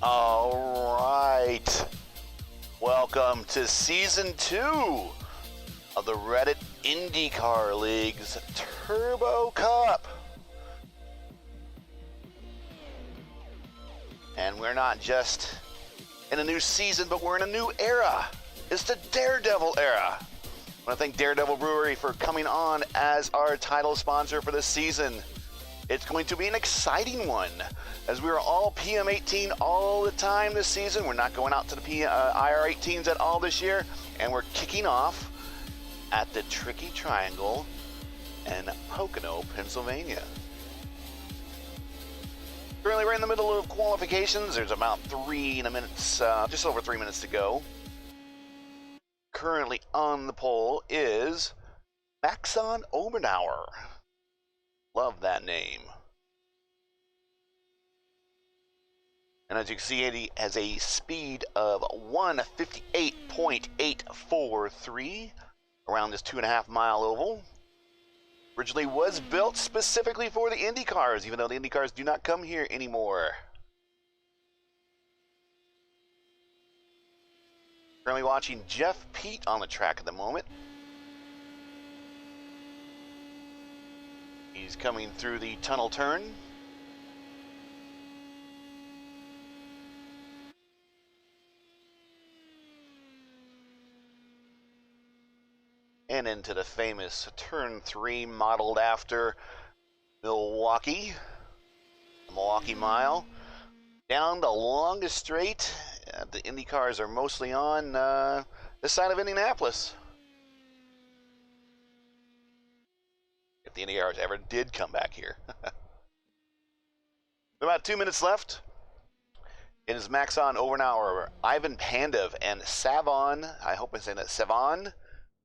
All right. Welcome to Season 2 of the Reddit IndyCar League's Turbo Cup. And we're not just in a new season, but we're in a new era. It's the Daredevil era. I want to thank Daredevil Brewery for coming on as our title sponsor for this season. It's going to be an exciting one, as we are all PM18 all the time this season. We're not going out to the IR18s at all this year, and we're kicking off at the Tricky Triangle in Pocono, Pennsylvania. Currently, we're in the middle of qualifications. There's about just over 3 minutes to go. Currently on the pole is Maxon Obernauer. Love that name. And as you can see, he has a speed of 158.843 around this 2.5 mile oval. Originally was built specifically for the Indy cars, even though the Indy cars do not come here anymore. Currently watching Jeff Pete on the track at the moment. He's coming through the tunnel turn. And into the famous turn 3 modeled after Milwaukee. The Milwaukee Mile. Down the longest straight. The Indy cars are mostly on this side of Indianapolis. If the Indy cars ever did come back here. About 2 minutes left. It is Maxon Obernauer, Ivan Pandev, and Savon, I hope I'm saying that, Savon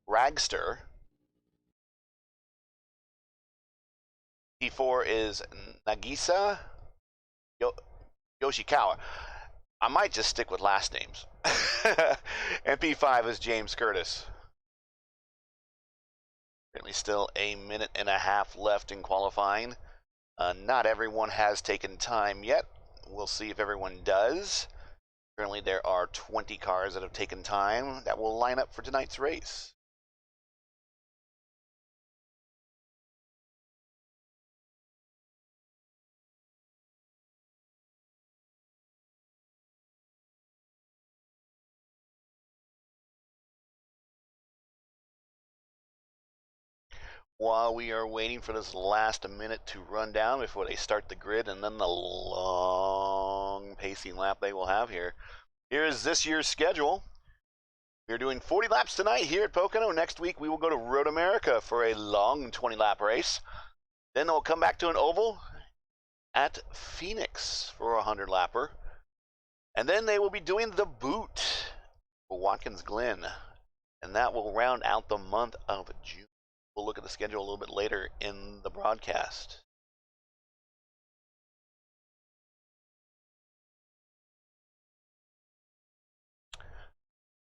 Ragster. P4 is Nagisa Yoshikawa. I might just stick with last names. And P5 is James Curtis. Currently still a minute and a half left in qualifying. Not everyone has taken time yet. We'll see if everyone does. Currently there are 20 cars that have taken time that will line up for tonight's race. While we are waiting for this last minute to run down before they start the grid and then the long pacing lap they will have here. Here is this year's schedule. We're doing 40 laps tonight here at Pocono. Next week we will go to Road America for a long 20-lap race. Then they'll come back to an oval at Phoenix for a 100-lapper. And then they will be doing the boot for Watkins Glen. And that will round out the month of June. We'll look at the schedule a little bit later in the broadcast.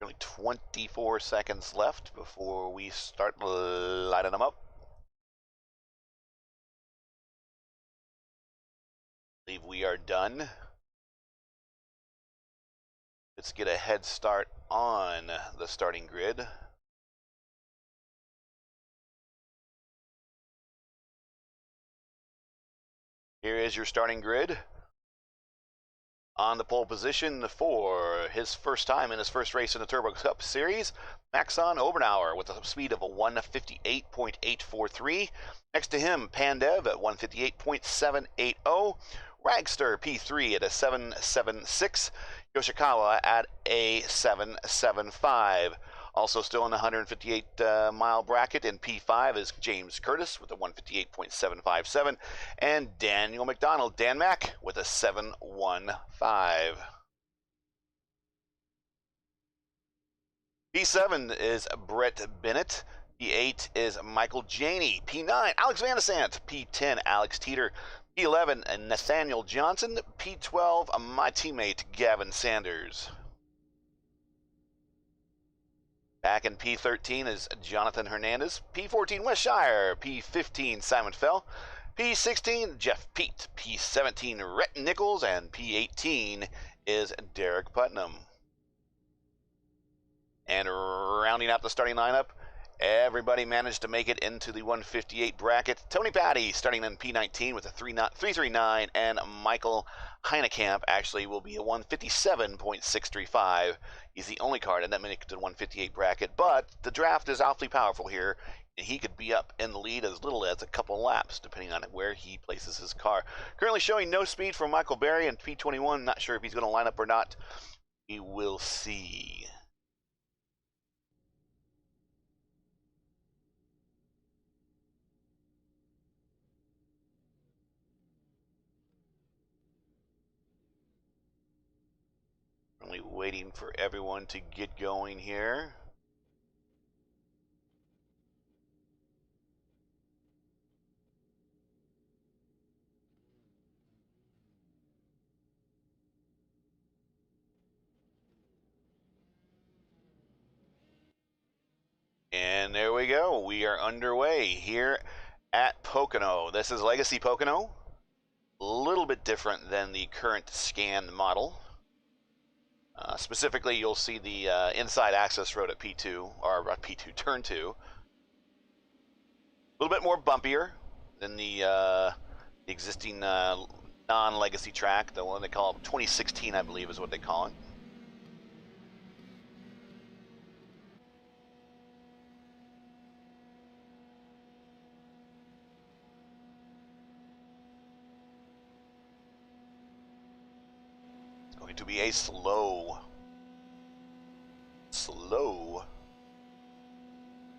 Only 24 seconds left before we start lighting them up. I believe we are done. Let's get a head start on the starting grid. Here is your starting grid. On the pole position for his first time in his first race in the Turbo Cup Series, Maxon Obernauer with a speed of 158.843. Next to him, Pandev at 158.780. Ragster P3 at a 776. Yoshikawa at a 775. Also still in the 158 mile bracket in P5 is James Curtis with a 158.757 and Daniel McDonald, Dan Mac, with a 715. P7 is Brett Bennett. P8 is Michael Janey. P9, Alex Van de Sant. P10, Alex Teeter. P11, Nathaniel Johnson. P12, my teammate, Gavin Sanders. Back in P13 is Jonathan Hernandez. P14, Wes Shire. P15, Simon Fell. P16, Jeff Pete. P17, Rhett Nichols. And P18 is Derek Putnam. And rounding out the starting lineup, everybody managed to make it into the 158 bracket. Tony Patty starting in P19 with a 339, and Michael Heinekamp actually will be a 157.635. He's the only card, and that makes it to the 158 bracket. But the draft is awfully powerful here, and he could be up in the lead as little as a couple laps, depending on where he places his car. Currently showing no speed from Michael Berry in P21. Not sure if he's going to line up or not. We will see. Only waiting for everyone to get going here. And there we go. We are underway here at Pocono. This is Legacy Pocono. A little bit different than the current scanned model. Specifically, you'll see the inside access road at P2, or P2, turn 2. A little bit more bumpier than the existing non-legacy track, the one they call 2016, I believe is what they call it. It's going to be a slow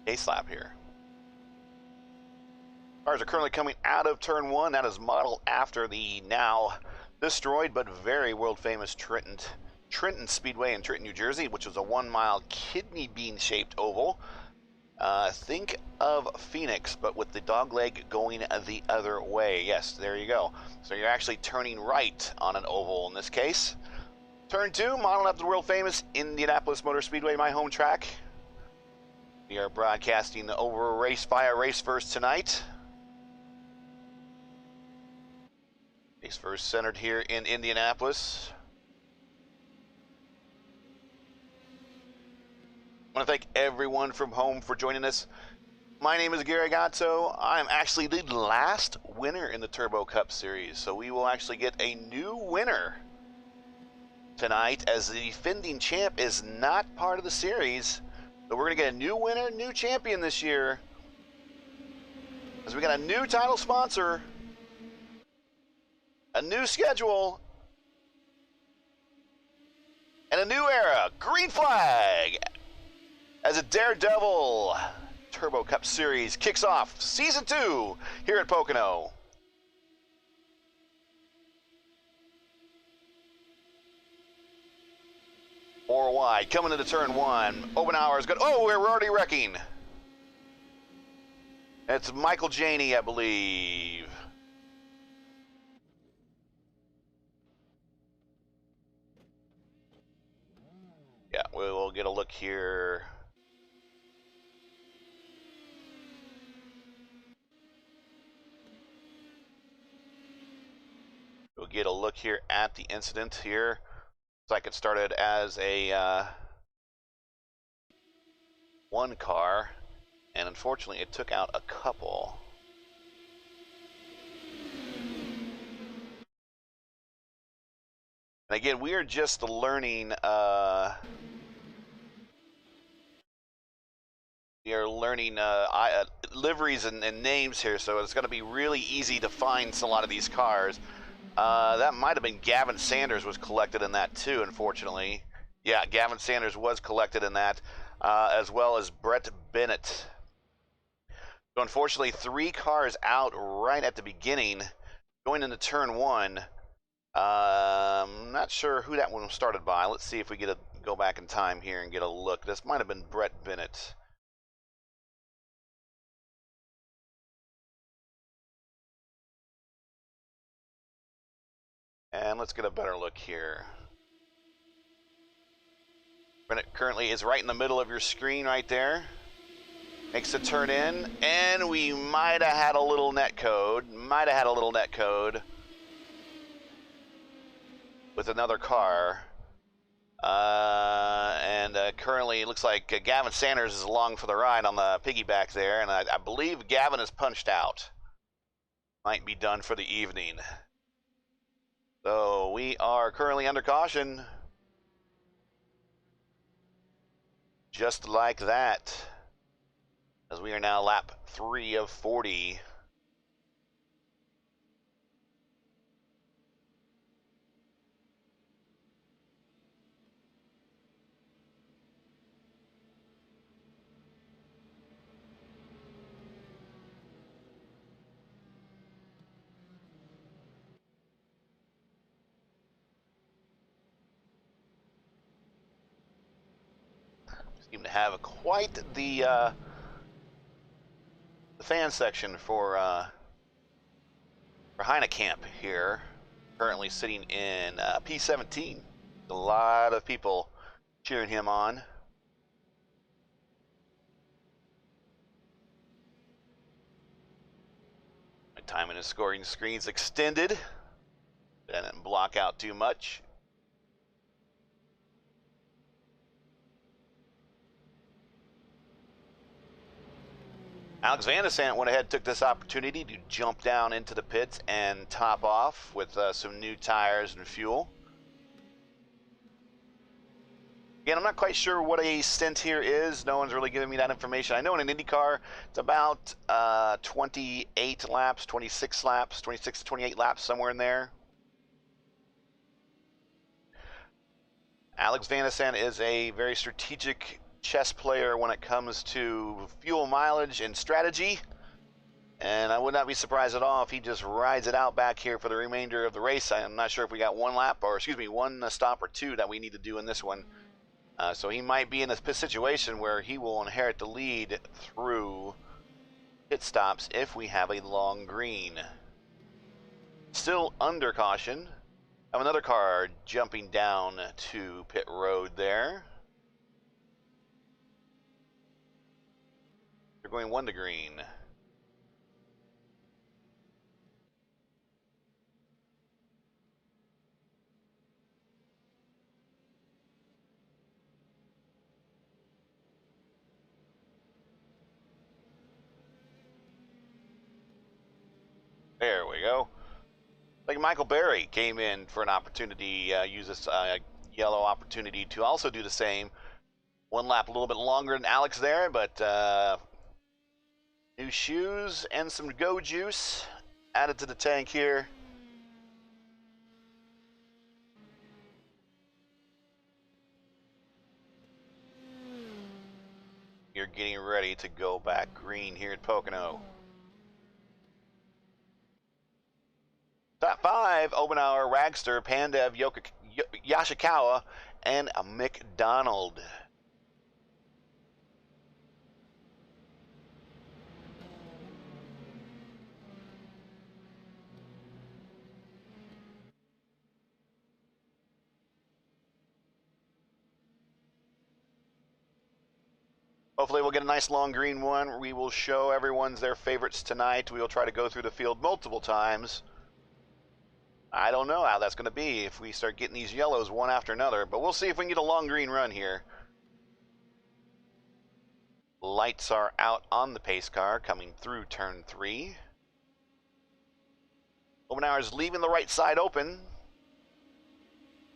pace lap here. Cars are currently coming out of turn 1. That is modeled after the now destroyed but very world famous Trenton Speedway in Trenton, New Jersey, which was a 1 mile kidney bean shaped oval. Think of Phoenix, but with the dog leg going the other way. Yes, there you go. So you're actually turning right on an oval in this case. Turn 2, modeled after the world famous Indianapolis Motor Speedway, my home track. We are broadcasting over race via Race First tonight. Race First centered here in Indianapolis. I want to thank everyone from home for joining us. My name is Gary Gatto. I'm actually the last winner in the Turbo Cup Series, so we will actually get a new winner tonight, as the defending champ is not part of the series. So we're going to get a new winner, new champion this year, as we got a new title sponsor, a new schedule, and a new era. Green flag as a Daredevil Turbo Cup Series kicks off Season 2 here at Pocono. Four wide, coming into turn 1. Open hour is good. Oh, we're already wrecking. It's Michael Janey, I believe. Yeah, we'll get a look here. We'll get a look here at the incident here. Looks like it started as a one car, and unfortunately it took out a couple. And again, we are just learning liveries and names here, so it's going to be really easy to find a lot of these cars. That might have been Gavin Sanders was collected in that too, unfortunately. Yeah, Gavin Sanders was collected in that, as well as Brett Bennett. So unfortunately, 3 cars out right at the beginning, going into turn 1. I'm not sure who that one was started by. Let's see if we go back in time here and get a look. This might have been Brett Bennett. And let's get a better look here. Bennett currently is right in the middle of your screen right there. Makes a turn in, and we might have had a little net code. with another car. Currently, it looks like Gavin Sanders is along for the ride on the piggyback there, and I believe Gavin is punched out. Might be done for the evening. So we are currently under caution. Just like that. As we are now lap 3 of 40. Seem to have quite the fan section for Heinekamp here. Currently sitting in P17. A lot of people cheering him on. My time in his scoring screen's extended. Didn't block out too much. Alex Van de Sant went ahead and took this opportunity to jump down into the pits and top off with some new tires and fuel. Again, I'm not quite sure what a stint here is. No one's really giving me that information. I know in an Indy car, it's about 28 laps, 26 laps, 26 to 28 laps, somewhere in there. Alex Van de Sant is a very strategic chess player when it comes to fuel mileage and strategy, and I would not be surprised at all if he just rides it out back here for the remainder of the race. I'm not sure if we got one lap, or excuse me, one stop or two that we need to do in this one, so he might be in a situation where he will inherit the lead through pit stops if we have a long green. Still under caution. I have another car jumping down to pit road there. Going 1 to green. There we go. Like Michael Berry came in for an opportunity, use this yellow opportunity to also do the same. One lap a little bit longer than Alex there, but new shoes and some go juice added to the tank here. You're getting ready to go back green here at Pocono. Top 5, Obenauer, Ragster, Pandev, Yashikawa, and McDonald. Hopefully we'll get a nice long green one. We will show everyone's their favorites tonight. We will try to go through the field multiple times. I don't know how that's going to be if we start getting these yellows one after another, but we'll see if we can get a long green run here. Lights are out on the pace car coming through turn 3. Obenauer is leaving the right side open.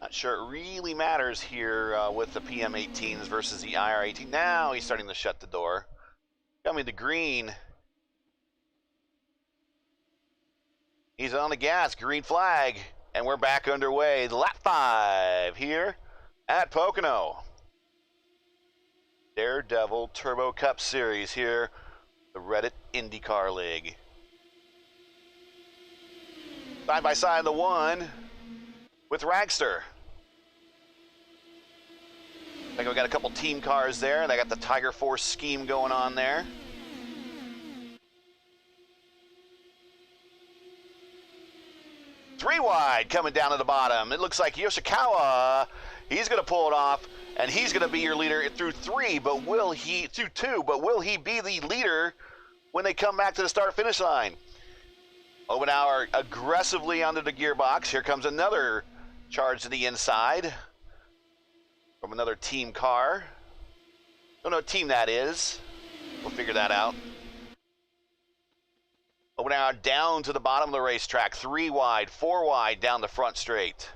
Not sure it really matters here with the PM18s versus the IR18. Now he's starting to shut the door. Coming to green. He's on the gas, green flag, and we're back underway. Lap 5 here at Pocono. Daredevil Turbo Cup Series here, the Reddit IndyCar League. Side by side the 1 with Ragster. I think we got a couple team cars there. They got the Tiger Force scheme going on there. Three wide coming down to the bottom. It looks like Yoshikawa, he's going to pull it off, and he's going to be your leader through 3, but will he, through 2, but will he be the leader when they come back to the start-finish line? Obenauer aggressively under the gearbox. Here comes another charge to the inside from another team car. Don't know what team that is. We'll figure that out. But we're now down to the bottom of the racetrack. 3 wide, 4 wide down the front straight.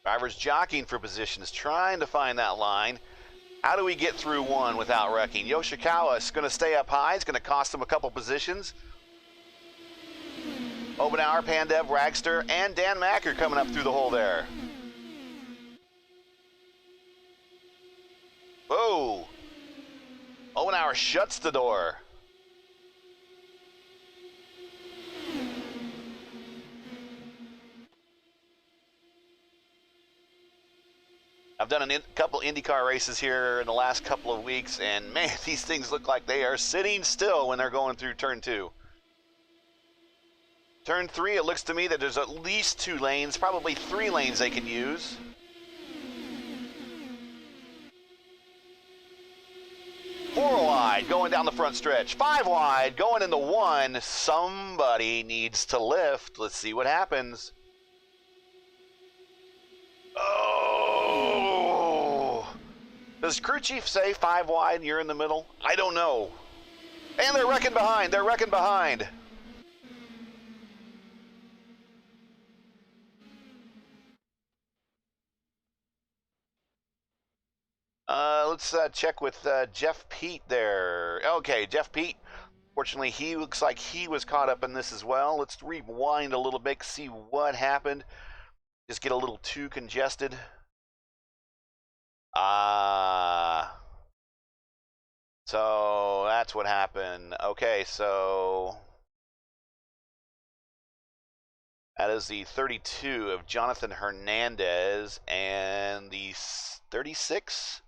Drivers jockeying for positions, trying to find that line. How do we get through one without wrecking? Yoshikawa is going to stay up high. It's going to cost him a couple positions. Obenauer, Pandev, Ragster, and Dan Mack are coming up through the hole there. Whoa! Obenauer shuts the door. I've done a couple IndyCar races here in the last couple of weeks, and man, these things look like they are sitting still when they're going through turn 2. Turn 3, it looks to me that there's at least 2 lanes, probably 3 lanes they can use. Four wide, going down the front stretch. 5 wide, going into 1. Somebody needs to lift. Let's see what happens. Oh! Does crew chief say 5 wide and you're in the middle? I don't know. And they're wrecking behind. They're wrecking behind. Let's check with Jeff Pete there. Okay, Jeff Pete. Fortunately, he looks like he was caught up in this as well. Let's rewind a little bit, see what happened. Just get a little too congested. So that's what happened. Okay, so that is the 32 of Jonathan Hernandez and the 36.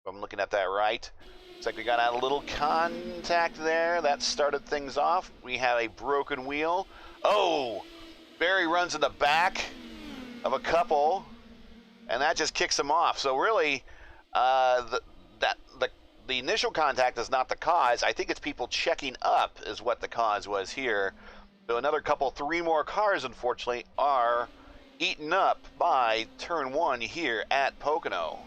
If I'm looking at that right. Looks like we got a little contact there. That started things off. We have a broken wheel. Oh! Barry runs in the back of a couple, and that just kicks him off. So really, the initial contact is not the cause. I think it's people checking up is what the cause was here. So another couple, 3 more cars, unfortunately, are eaten up by turn 1 here at Pocono.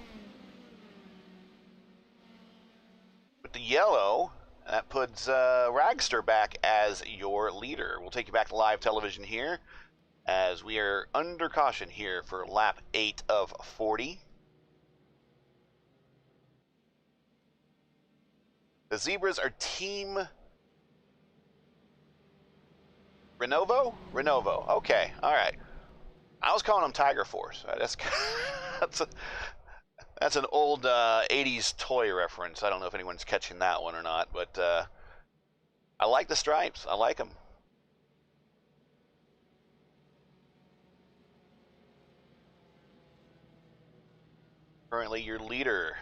With the yellow, that puts Ragster back as your leader. We'll take you back to live television here as we are under caution here for lap 8 of 40. The Zebras are Team Renovo? Renovo. Okay, all right. I was calling them Tiger Force. That's an old 80s toy reference. I don't know if anyone's catching that one or not, but I like the stripes. I like them. Currently, your leader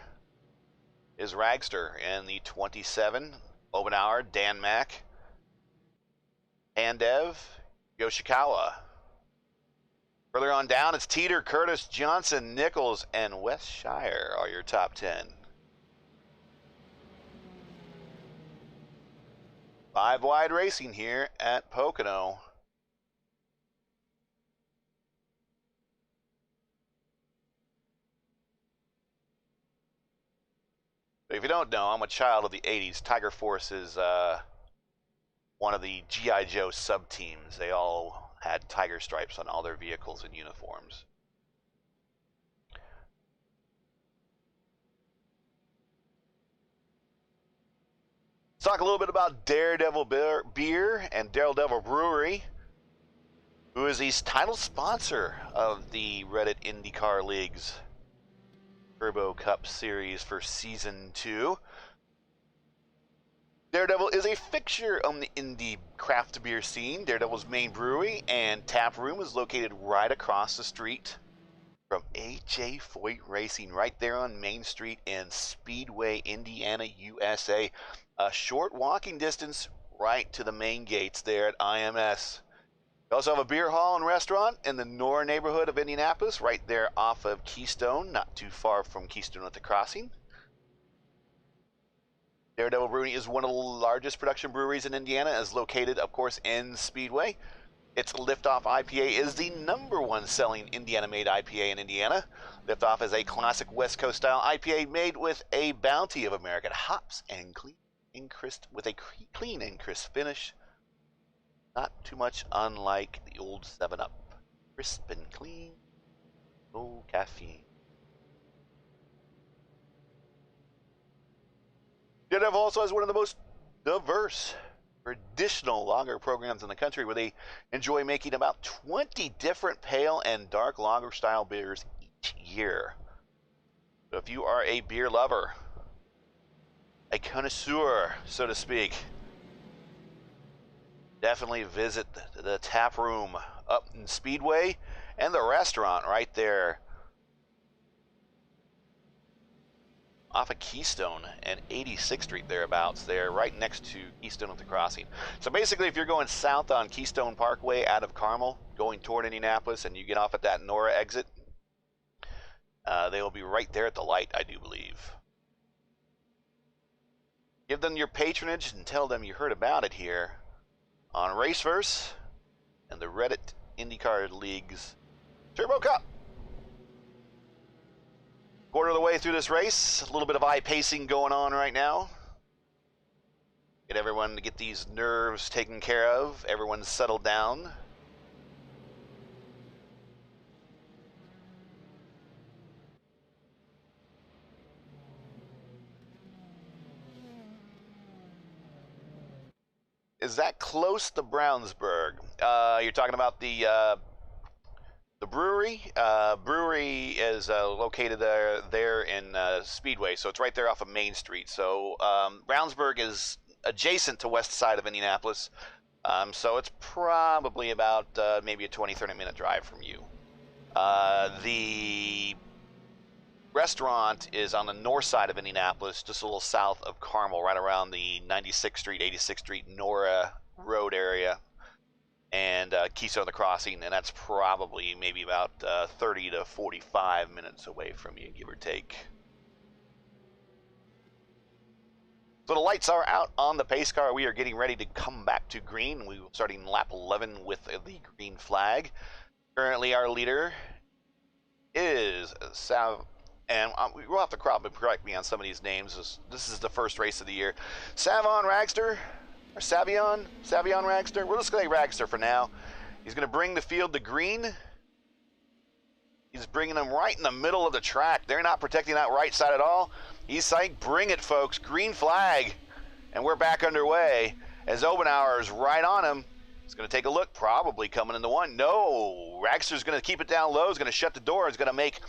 is Ragster and the 27. Obenauer, Dan Mack, Pandev, Yoshikawa. Further on down, it's Teeter, Curtis, Johnson, Nichols, and Wes Shire are your top 10. 5 wide racing here at Pocono. But if you don't know, I'm a child of the 80s. Tiger Force is one of the G.I. Joe sub-teams. They all had tiger stripes on all their vehicles and uniforms. Let's talk a little bit about Daredevil Beer and Daredevil Brewery, who is the title sponsor of the Reddit IndyCar League's Turbo Cup Series for Season 2. Daredevil is a fixture on the Indy craft beer scene. Daredevil's main brewery and tap room is located right across the street from AJ Foyt Racing, right there on Main Street in Speedway, Indiana, USA. A short walking distance right to the main gates there at IMS. We also have a beer hall and restaurant in the Nora neighborhood of Indianapolis, right there off of Keystone, not too far from Keystone at the crossing. Daredevil Brewing is one of the largest production breweries in Indiana, is located, of course, in Speedway. Its Liftoff IPA is the #1 selling Indiana-made IPA in Indiana. Liftoff is a classic West Coast style IPA made with a bounty of American hops and clean and crisp finish. Not too much unlike the old 7-Up. Crisp and clean, no caffeine. Daredevil also has one of the most diverse traditional lager programs in the country, where they enjoy making about 20 different pale and dark lager style beers each year. So if you are a beer lover, a connoisseur, so to speak, definitely visit the tap room up in Speedway and the restaurant right there off of Keystone and 86th Street, thereabouts, there, right next to Keystone at the crossing. So basically, if you're going south on Keystone Parkway out of Carmel, going toward Indianapolis, and you get off at that Nora exit, they will be right there at the light, I do believe. Give them your patronage and tell them you heard about it here on Raceverse and the Reddit IndyCar League's Turbo Cup. Quarter of the way through this race, a little bit of I-pacing going on right now. Get everyone to get these nerves taken care of. Everyone's settled down. Is that close to Brownsburg? You're talking about the brewery. Brewery is located there in Speedway, so it's right there off of Main Street. So Brownsburg is adjacent to west side of Indianapolis, so it's probably about maybe a 20-30 minute drive from you. The restaurant is on the north side of Indianapolis, just a little south of Carmel, right around the 96th Street, 86th Street, Nora Road area, and Keystone the Crossing, and that's probably maybe about 30 to 45 minutes away from you, give or take. So the lights are out on the pace car. We are getting ready to come back to green. We will starting lap 11 with the green flag. Currently our leader is Sav, and we'll have to correct me on some of these names. This is the first race of the year. Savon Ragster, or Savion Ragster. We'll just say Ragster for now. He's going to bring the field to green. He's bringing them right in the middle of the track. They're not protecting that right side at all. He's saying, bring it, folks. Green flag. And we're back underway as Obenauer is right on him. He's going to take a look, probably coming into one. No, Ragster's going to keep it down low. He's going to shut the door. He's going to make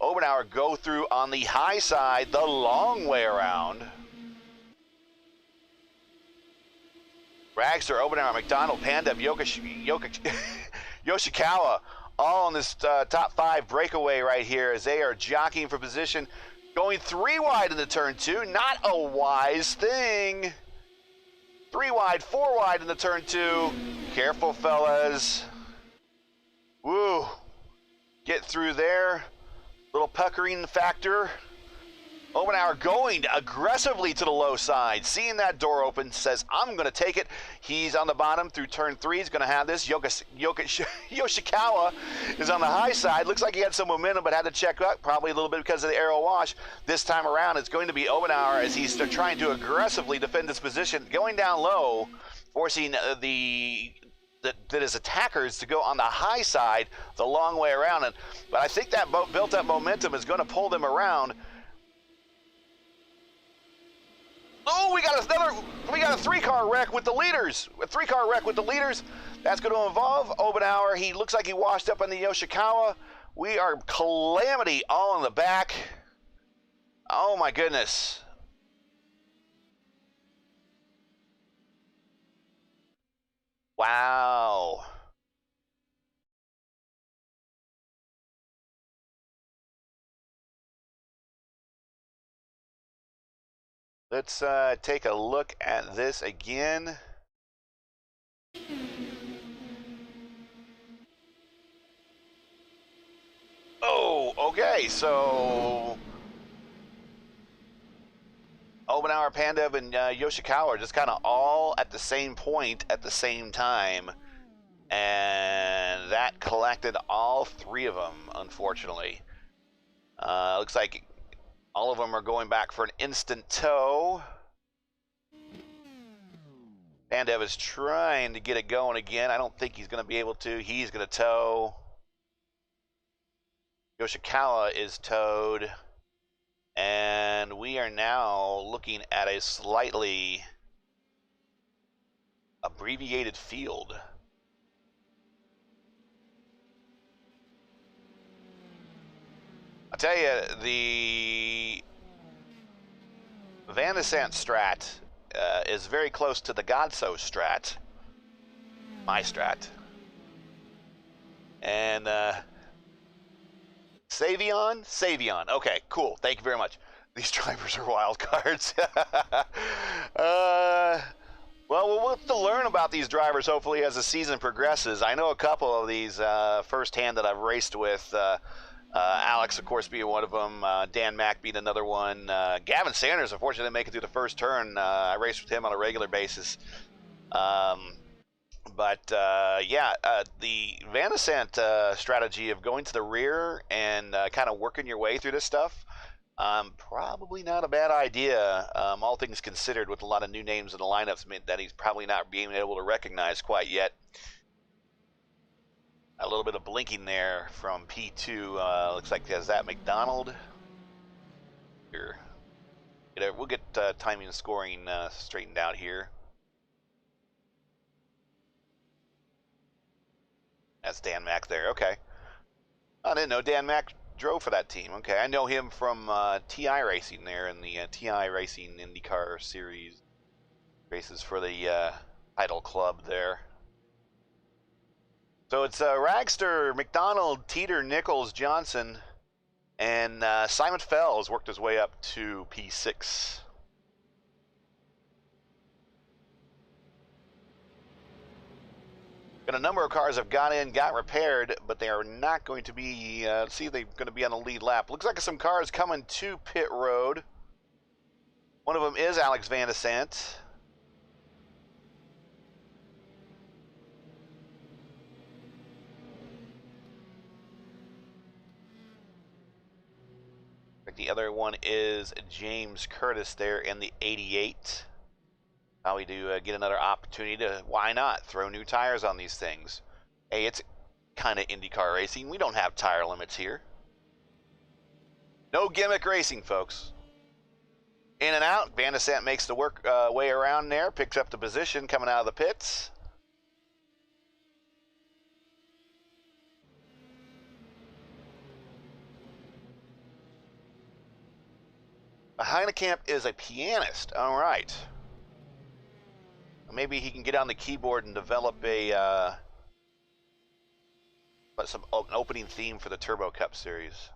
Obenauer go through on the high side the long way around. Ragster, Obenauer, McDonald, Pandev, Yoshikawa, all on this top 5 breakaway right here as they are jockeying for position. Going 3 wide into turn 2, not a wise thing. 3 wide, 4 wide in the turn 2. Careful, fellas. Woo. Get through there. Little puckering factor. Obenauer going aggressively to the low side. Seeing that door open, says, I'm going to take it. He's on the bottom through turn 3. He's going to have this. Yoshikawa is on the high side. Looks like he had some momentum, but had to check up, probably a little bit because of the aero wash. This time around, it's going to be Obenauer as he's trying to aggressively defend his position, going down low, forcing that his attackers to go on the high side the long way around. But I think that built-up momentum is going to pull them around. Oh, we got a 3-car wreck with the leaders. A 3-car wreck with the leaders. That's going to involve Obenauer. He looks like he washed up on the Yoshikawa. We are calamity all in the back. Oh my goodness. Wow. Let's take a look at this again. Oh, okay, so Obenauer far, Pandev and Yoshikawa are just kind of all at the same point at the same time. And that collected all three of them, unfortunately. Looks like all of them are going back for an instant tow. Pandev is trying to get it going again. I don't think he's going to be able to. He's going to tow. Yoshikawa is towed. And we are now looking at a slightly abbreviated field. I'll tell you, the Van de Sant Strat is very close to the Godso Strat, my Strat. And Savion. Okay, cool. Thank you very much. These drivers are wild cards. Well, we'll have to learn about these drivers hopefully as the season progresses. I know a couple of these firsthand that I've raced with. Alex, of course, being one of them. Dan Mack being another one. Gavin Sanders, unfortunately, didn't make it through the first turn. I raced with him on a regular basis. The Van de Sant strategy of going to the rear and kind of working your way through this stuff, probably not a bad idea, all things considered, with a lot of new names in the lineups that he's probably not being able to recognize quite yet. A little bit of blinking there from P2. Looks like there's that McDonald. Here. We'll get timing and scoring straightened out here. That's Dan Mack there. Okay. I didn't know Dan Mack drove for that team. Okay. I know him from TI Racing there in the TI Racing IndyCar Series. Races for the title club there. So it's Ragster, McDonald, Teeter, Nichols, Johnson, and Simon Fells worked his way up to P6. Got a number of cars have got in, got repaired, but they are not going to be, see, they're going to be on the lead lap. Looks like some cars coming to pit road. One of them is Alex Van de Sant. The other one is James Curtis there in the 88. How we do get another opportunity to, why not, throw new tires on these things. Hey, it's kind of IndyCar racing. We don't have tire limits here. No gimmick racing, folks. In and out. Van de Sant makes the way around there, picks up the position coming out of the pits. Heinekamp is a pianist. All right. Maybe he can get on the keyboard and develop an opening theme for the Turbo Cup series.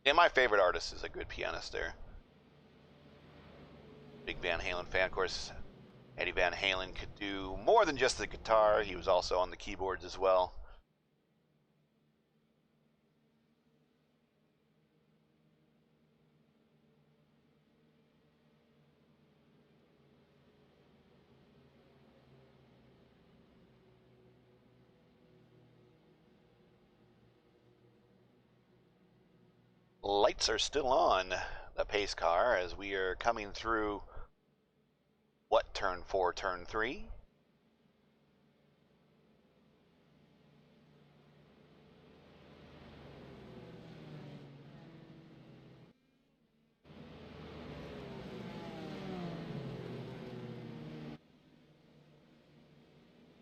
Yeah, my favorite artist is a good pianist there. Big Van Halen fan, of course. Eddie Van Halen could do more than just the guitar. He was also on the keyboards as well. Lights are still on the pace car as we are coming through what, turn 4, turn 3?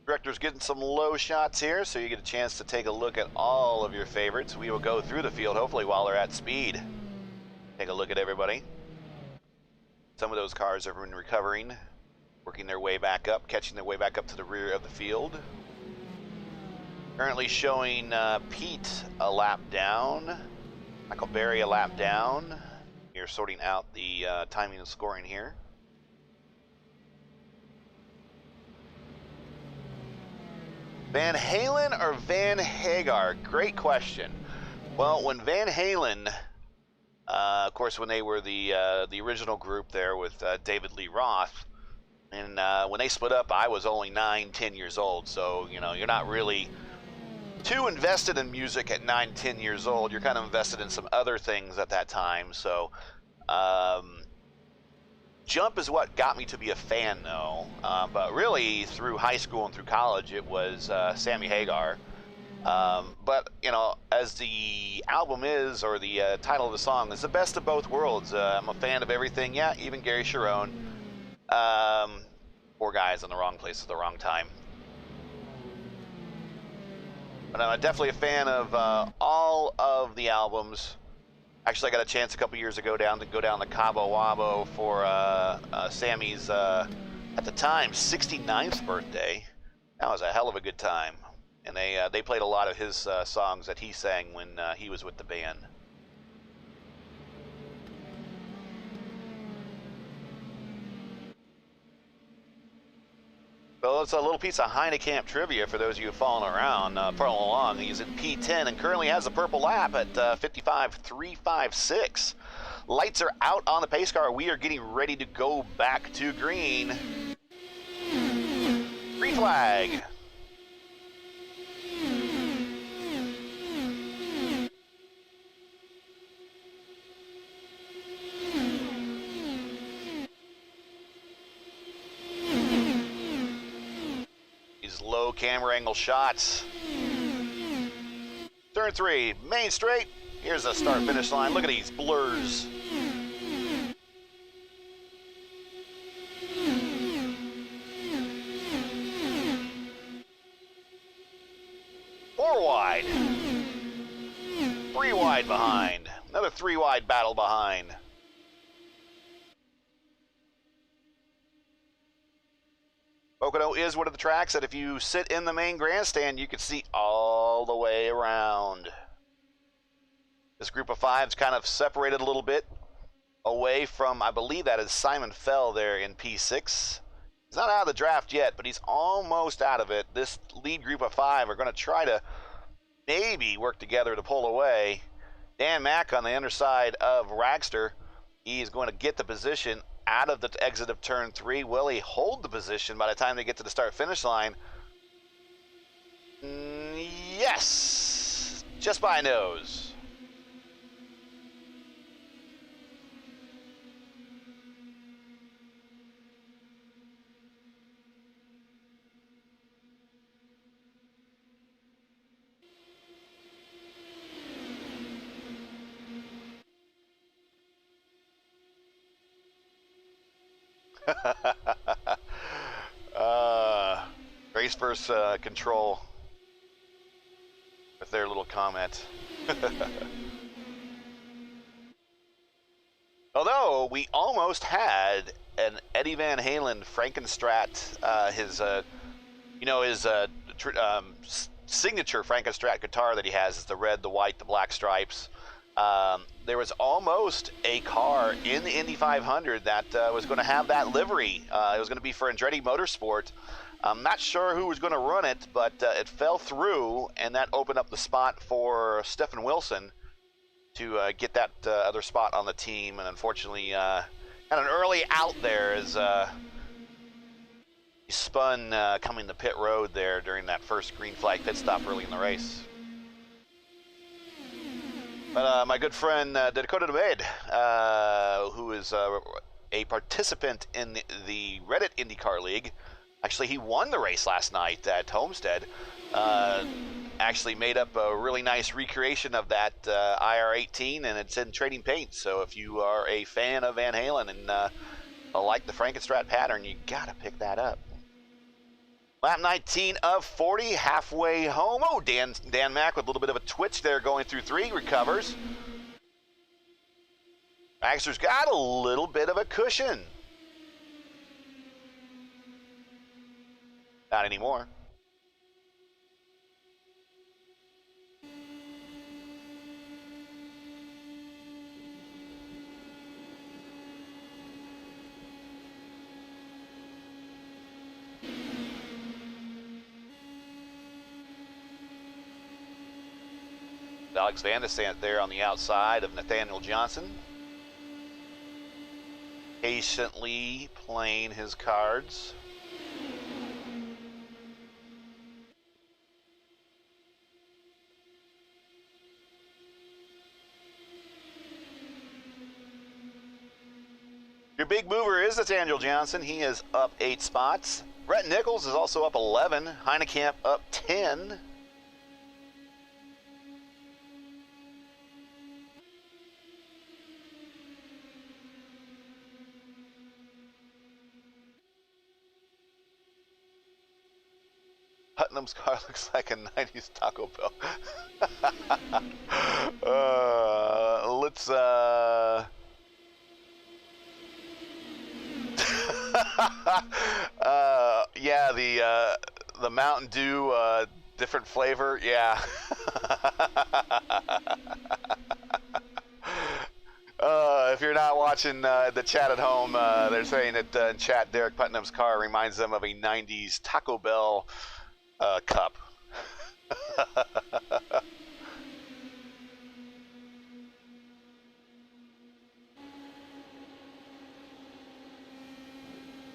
Director's getting some low shots here, so you get a chance to take a look at all of your favorites. We will go through the field, hopefully while they're at speed. Take a look at everybody. Some of those cars have been recovering, working their way back up, catching their way back up to the rear of the field. Currently showing Pete a lap down, Michael Berry a lap down. You're sorting out the timing and scoring here. Van Halen or Van Hagar? Great question. Well, when Van Halen, of course, when they were the original group there with David Lee Roth, and when they split up, I was only 9, 10 years old. So, you know, you're not really too invested in music at 9, 10 years old. You're kind of invested in some other things at that time. So, Jump is what got me to be a fan, though. But really, through high school and through college, it was Sammy Hagar. But, you know, as the album is, or the title of the song is, the best of both worlds. I'm a fan of everything. Yeah, even Gary Cherone. Poor guys in the wrong place at the wrong time. But I'm definitely a fan of all of the albums. Actually, I got a chance a couple years ago to go down to Cabo Wabo for Sammy's, at the time, 69th birthday. That was a hell of a good time. And they played a lot of his songs that he sang when he was with the band. So it's a little piece of Heinekamp trivia for those of you following along. He's in P10 and currently has a purple lap at 55.356. Lights are out on the pace car. We are getting ready to go back to green. Green flag. Low camera angle shots. Turn 3, main straight. Here's the start finish line. Look at these blurs. Four wide. 3 wide behind. Another 3 wide battle behind. Pocono is one of the tracks that if you sit in the main grandstand, you can see all the way around. This group of 5's kind of separated a little bit away from, I believe that is Simon Fell there in P6. He's not out of the draft yet, but he's almost out of it. This lead group of 5 are going to try to maybe work together to pull away. Dan Mack on the underside of Ragster. He is going to get the position out of the exit of turn 3. Will he hold the position by the time they get to the start finish line? Yes, just by a nose. Race versus control with their little comment. Although we almost had an Eddie Van Halen Frankenstrat, his signature Frankenstrat guitar that he has is the red, the white, the black stripes. There was almost a car in the Indy 500 that was going to have that livery. It was going to be for Andretti Motorsport. I'm not sure who was going to run it, but it fell through, and that opened up the spot for Stephen Wilson to get that other spot on the team. And unfortunately, had an early out there as he spun coming to pit road there during that first green flag pit stop early in the race. But my good friend Dakota DeMade, who is a participant in the Reddit IndyCar League, actually he won the race last night at Homestead, actually made up a really nice recreation of that IR18, and it's in Trading Paint. So if you are a fan of Van Halen and like the Frankenstrat pattern, you gotta pick that up. Lap 19 of 40, halfway home. Oh, Dan Mack with a little bit of a twitch there going through 3, recovers. Baxter's got a little bit of a cushion. Not anymore. Alex Van de Sant there on the outside of Nathaniel Johnson. Patiently playing his cards. Your big mover is Nathaniel Johnson. He is up 8 spots. Brett Nichols is also up 11. Heinekamp up 10. Putnam's car looks like a 90s Taco Bell. Let's yeah, the Mountain Dew different flavor, yeah. If you're not watching the chat at home, they're saying that in chat Derek Putnam's car reminds them of a 90s Taco Bell cup.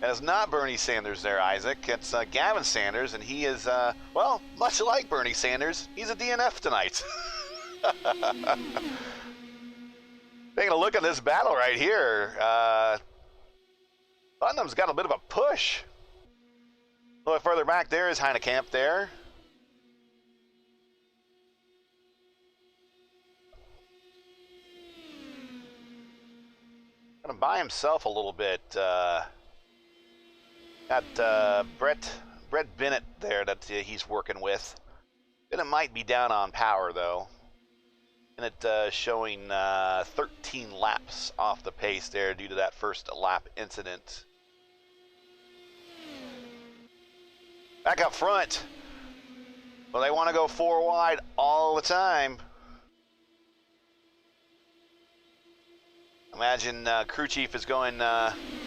And it's not Bernie Sanders there, Isaac. It's Gavin Sanders, and he is, well, much like Bernie Sanders, he's a DNF tonight. Taking a look at this battle right here, Putnam's got a bit of a push. A little further back there is Heinekamp there. Kind of by himself a little bit. Got Brett Bennett there that he's working with. Bennett might be down on power though. Bennett showing 13 laps off the pace there due to that first lap incident. Back up front. Well, they want to go 4 wide all the time. Imagine crew chief is going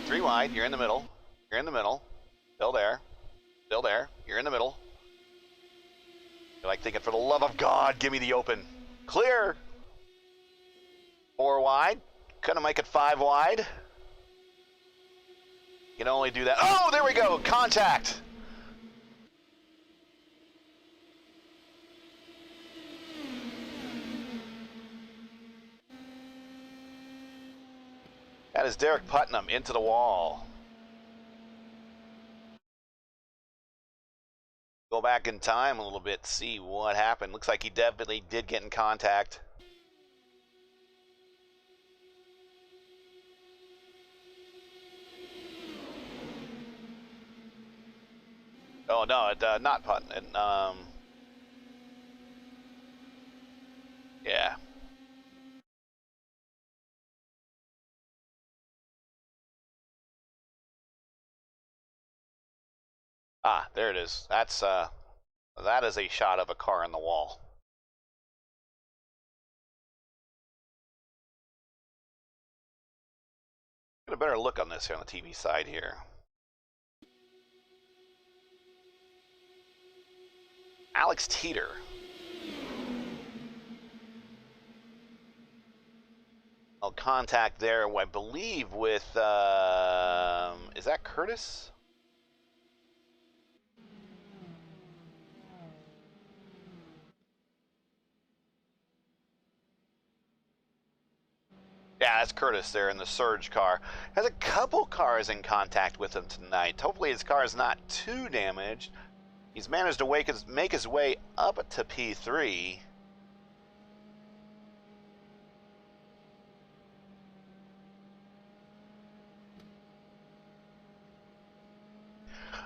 3 wide. You're in the middle. You're in the middle. Still there. Still there. You're in the middle. You're like thinking, for the love of God, give me the open. Clear. 4 wide. Couldn't make it 5 wide. You can only do that. Oh, there we go. Contact. That is Derek Putnam into the wall. Go back in time a little bit, see what happened. Looks like he definitely did get in contact. Oh no, not Putnam. Yeah. Ah, there it is. That is a shot of a car in the wall. Get a better look on this here on the TV side here. Alex Teeter. I'll contact there, I believe, with, is that Curtis? Yeah, that's Curtis there in the Surge car. Has a couple cars in contact with him tonight. Hopefully his car is not too damaged. He's managed to make his way up to P3.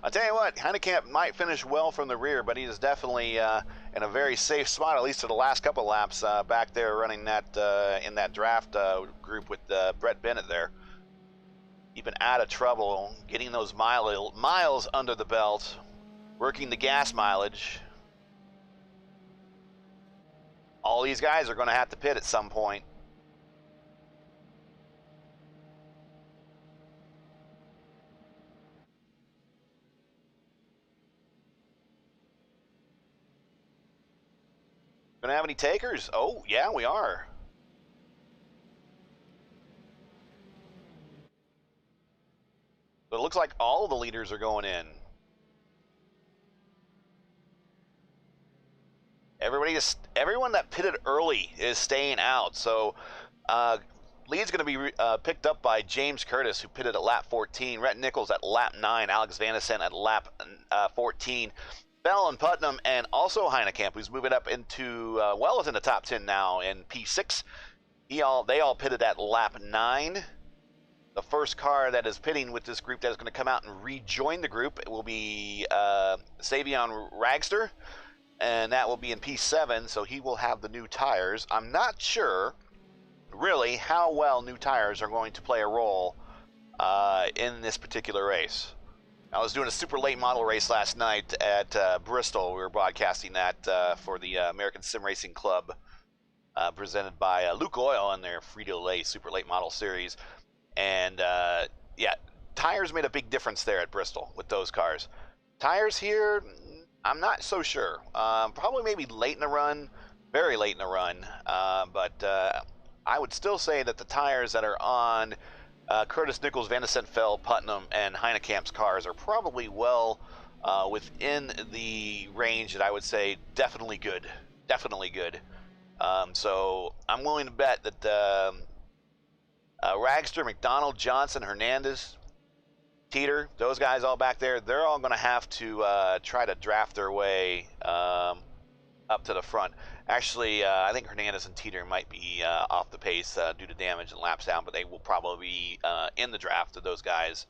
I'll tell you what, Heinekamp might finish well from the rear, but he is definitely in a very safe spot, at least for the last couple laps back there running that in that draft group with Brett Bennett there. Keeping out of trouble, getting those miles under the belt, working the gas mileage. All these guys are going to have to pit at some point. Gonna have any takers? Oh, yeah, we are. But it looks like all of the leaders are going in. Everyone that pitted early is staying out. So lead's going to be picked up by James Curtis, who pitted at lap 14, Rhett Nichols at lap 9, Alex Vanesen at lap 14, Bell and Putnam, and also Heinekamp, who's moving up into well within the top 10 now in P6. They all pitted at lap 9. The first car that is pitting with this group that is going to come out and rejoin the group will be Savion Ragster, and that will be in P7, so he will have the new tires. I'm not sure, really, how well new tires are going to play a role in this particular race. I was doing a super late model race last night at Bristol. We were broadcasting that for the American Sim Racing Club, presented by Luke Oil and their Frito-Lay Super Late Model Series. And yeah, tires made a big difference there at Bristol with those cars. Tires here, I'm not so sure. Probably maybe late in the run, very late in the run. But I would still say that the tires that are on Curtis, Nichols, Vanesen, Fell, Putnam, and Heinekamp's cars are probably well within the range that I would say definitely good. Definitely good. So I'm willing to bet that Ragster, McDonald, Johnson, Hernandez, Teeter, those guys all back there, they're all going to have to try to draft their way up to the front. Actually, I think Hernandez and Teeter might be off the pace due to damage and laps down, but they will probably be in the draft of those guys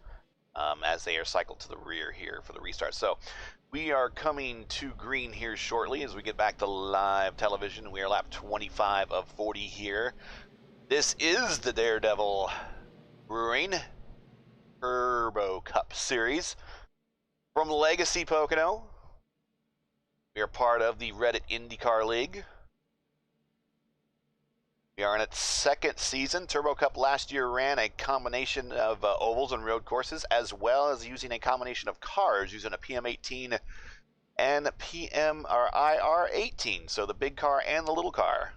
as they are cycled to the rear here for the restart. So we are coming to green here shortly as we get back to live television. We are lap 25 of 40 here. This is the Daredevil Brewing Turbo Cup Series from Legacy Pocono. We are part of the Reddit IndyCar League. We are in its second season. Turbo Cup last year ran a combination of ovals and road courses, as well as using a combination of cars using a PM18 and IR18, so the big car and the little car.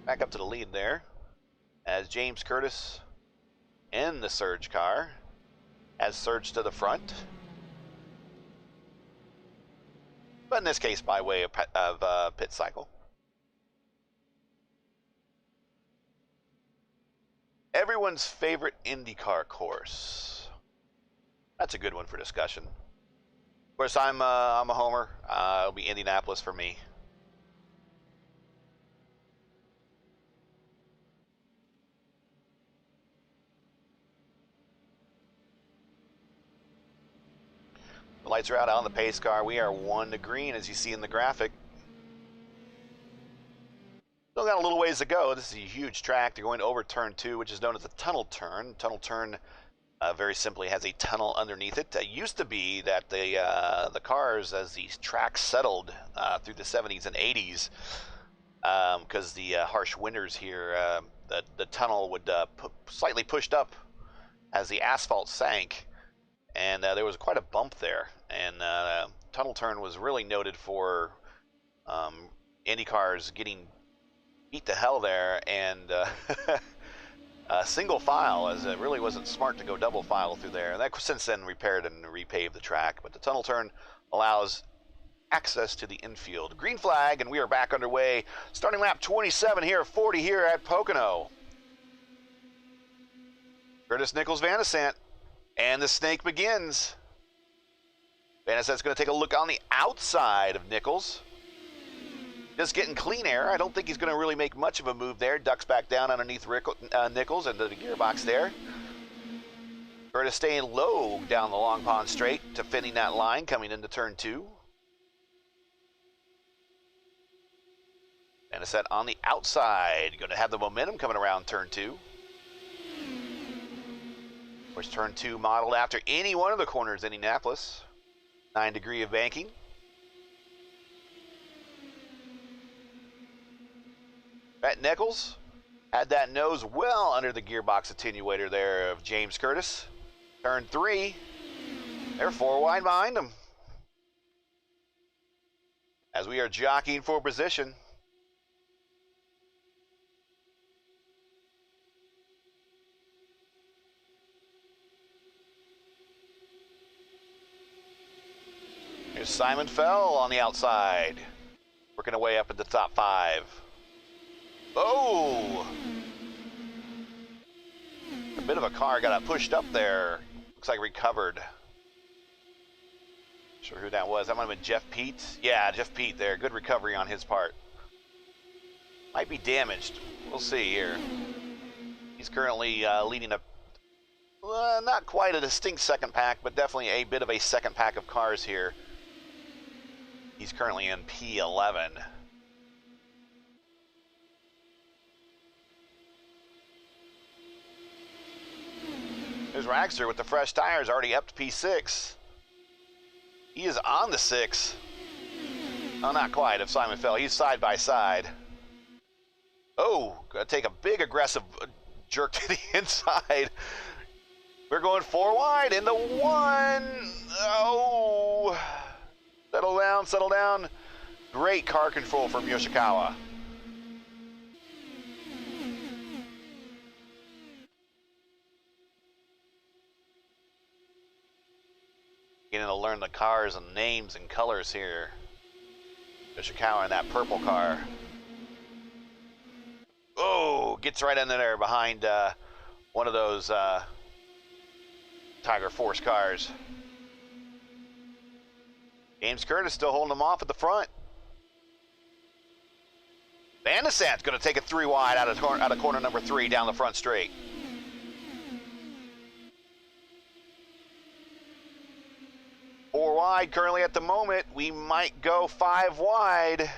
Back up to the lead there as James Curtis in the Surge car has surged to the front, but in this case by way of pit cycle. Everyone's favorite IndyCar course. That's a good one for discussion. Of course, I'm a homer. It'll be Indianapolis for me. The lights are out on the pace car. We are 1 to green, as you see in the graphic. Still got a little ways to go. This is a huge track. They're going over turn 2, which is known as the tunnel turn. Tunnel turn, very simply, has a tunnel underneath it. It used to be that the cars, as these tracks settled through the 70s and 80s, because the harsh winters here, the tunnel would slightly pushed up as the asphalt sank. And there was quite a bump there, and tunnel turn was really noted for Indy cars getting beat to hell there, and single file, as it really wasn't smart to go double file through there. And that since then repaired and repaved the track, but the tunnel turn allows access to the infield. Green flag, and we are back underway. Starting lap 27 here, 40 here at Pocono. Curtis, Nichols, Vanesen. And the snake begins. Vanesen's going to take a look on the outside of Nichols. Just getting clean air. I don't think he's going to really make much of a move there. Ducks back down underneath Nichols into the gearbox there. Curtis staying low down the Long Pond straight, defending that line coming into turn 2. Vanesen on the outside. Going to have the momentum coming around turn 2. Of course, turn 2 modeled after any one of the corners in Indianapolis. 9-degree of banking. Rhett Nichols Had that nose well under the gearbox attenuator there of James Curtis. Turn 3. They're 4 wide behind him. As we are jockeying for position. Here's Simon Fell on the outside. Working away up at the top 5. Oh! A bit of a car got pushed up there. Looks like recovered. Not sure who that was. That might have been Jeff Pete. Yeah, Jeff Pete there. Good recovery on his part. Might be damaged. We'll see here. He's currently leading a, not quite a distinct second pack, but definitely a bit of a second pack of cars here. He's currently in P11. There's Ragster with the fresh tires, already up to P6. He is on the 6. Oh, not quite, if Simon Fell. He's side by side. Oh, gonna take a big aggressive jerk to the inside. We're going 4 wide into 1. Oh, settle down, settle down. Great car control from Yoshikawa. Getting to learn the cars and names and colors here. Yoshikawa in that purple car. Oh, gets right in there behind one of those Tiger Force cars. James Curtis still holding him off at the front. Van de Sant's going to take it 3 wide out of corner number 3 down the front straight. Four wide currently at the moment. We might go 5 wide.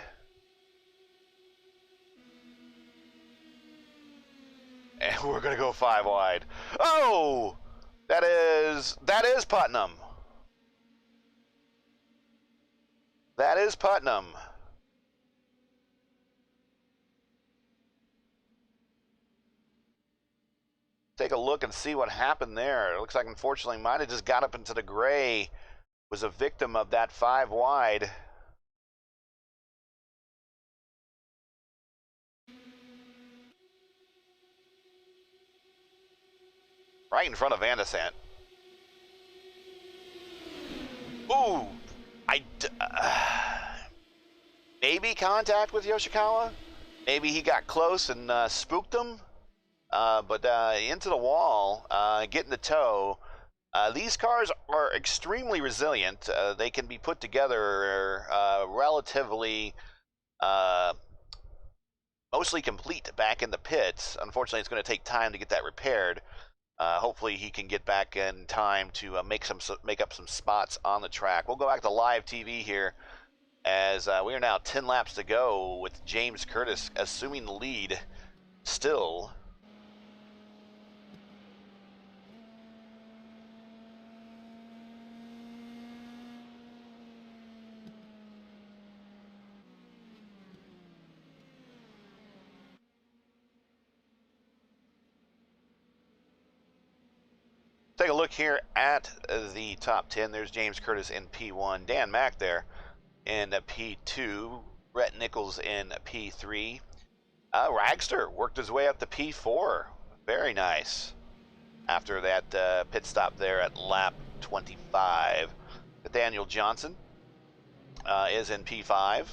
And we're going to go 5 wide. Oh! That is Putnam. That is Putnam. Take a look and see what happened there. It looks like, unfortunately, might have just got up into the gray. Was a victim of that 5 wide. Right in front of Van de Sant. Ooh, maybe contact with Yoshikawa. Maybe he got close and spooked him. But into the wall, getting the tow. These cars are extremely resilient. They can be put together relatively, mostly complete back in the pits. Unfortunately, it's going to take time to get that repaired. Hopefully, he can get back in time to make up some spots on the track. We'll go back to live TV here as we are now 10 laps to go with James Curtis assuming the lead still. Take a look here at the top 10. There's James Curtis in P1, Dan Mack there in P2, Brett Nichols in P3. Ragster worked his way up to P4. Very nice. After that pit stop there at lap 25. Nathaniel Johnson is in P5.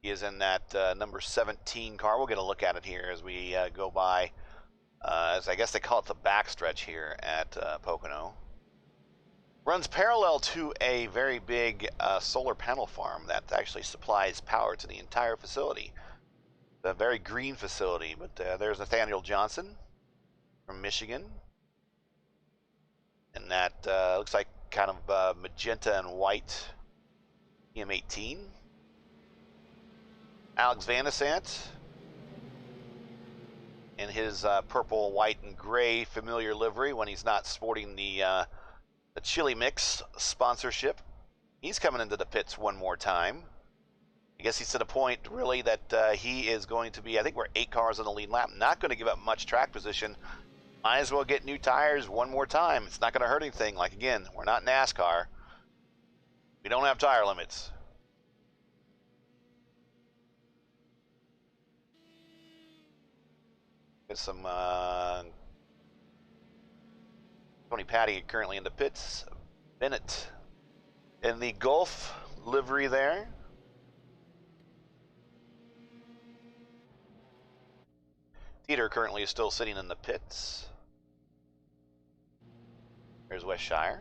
He is in that number 17 car. We'll get a look at it here as we go by. As I guess they call it the backstretch here at Pocono. Runs parallel to a very big solar panel farm that actually supplies power to the entire facility. A very green facility, but there's Nathaniel Johnson from Michigan. And that looks like kind of magenta and white M18. Alex Van de Sant in his purple, white, and gray familiar livery when he's not sporting the Chili Mix sponsorship. He's coming into the pits one more time. I guess he's to the point, really, that he is going to be, I think we're 8 cars on the lead lap, not going to give up much track position. Might as well get new tires one more time. It's not going to hurt anything. Like, again, we're not NASCAR. We don't have tire limits. Get some Tony Patty currently in the pits. Bennett in the Gulf livery there. Teeter currently is still sitting in the pits. There's Westshire.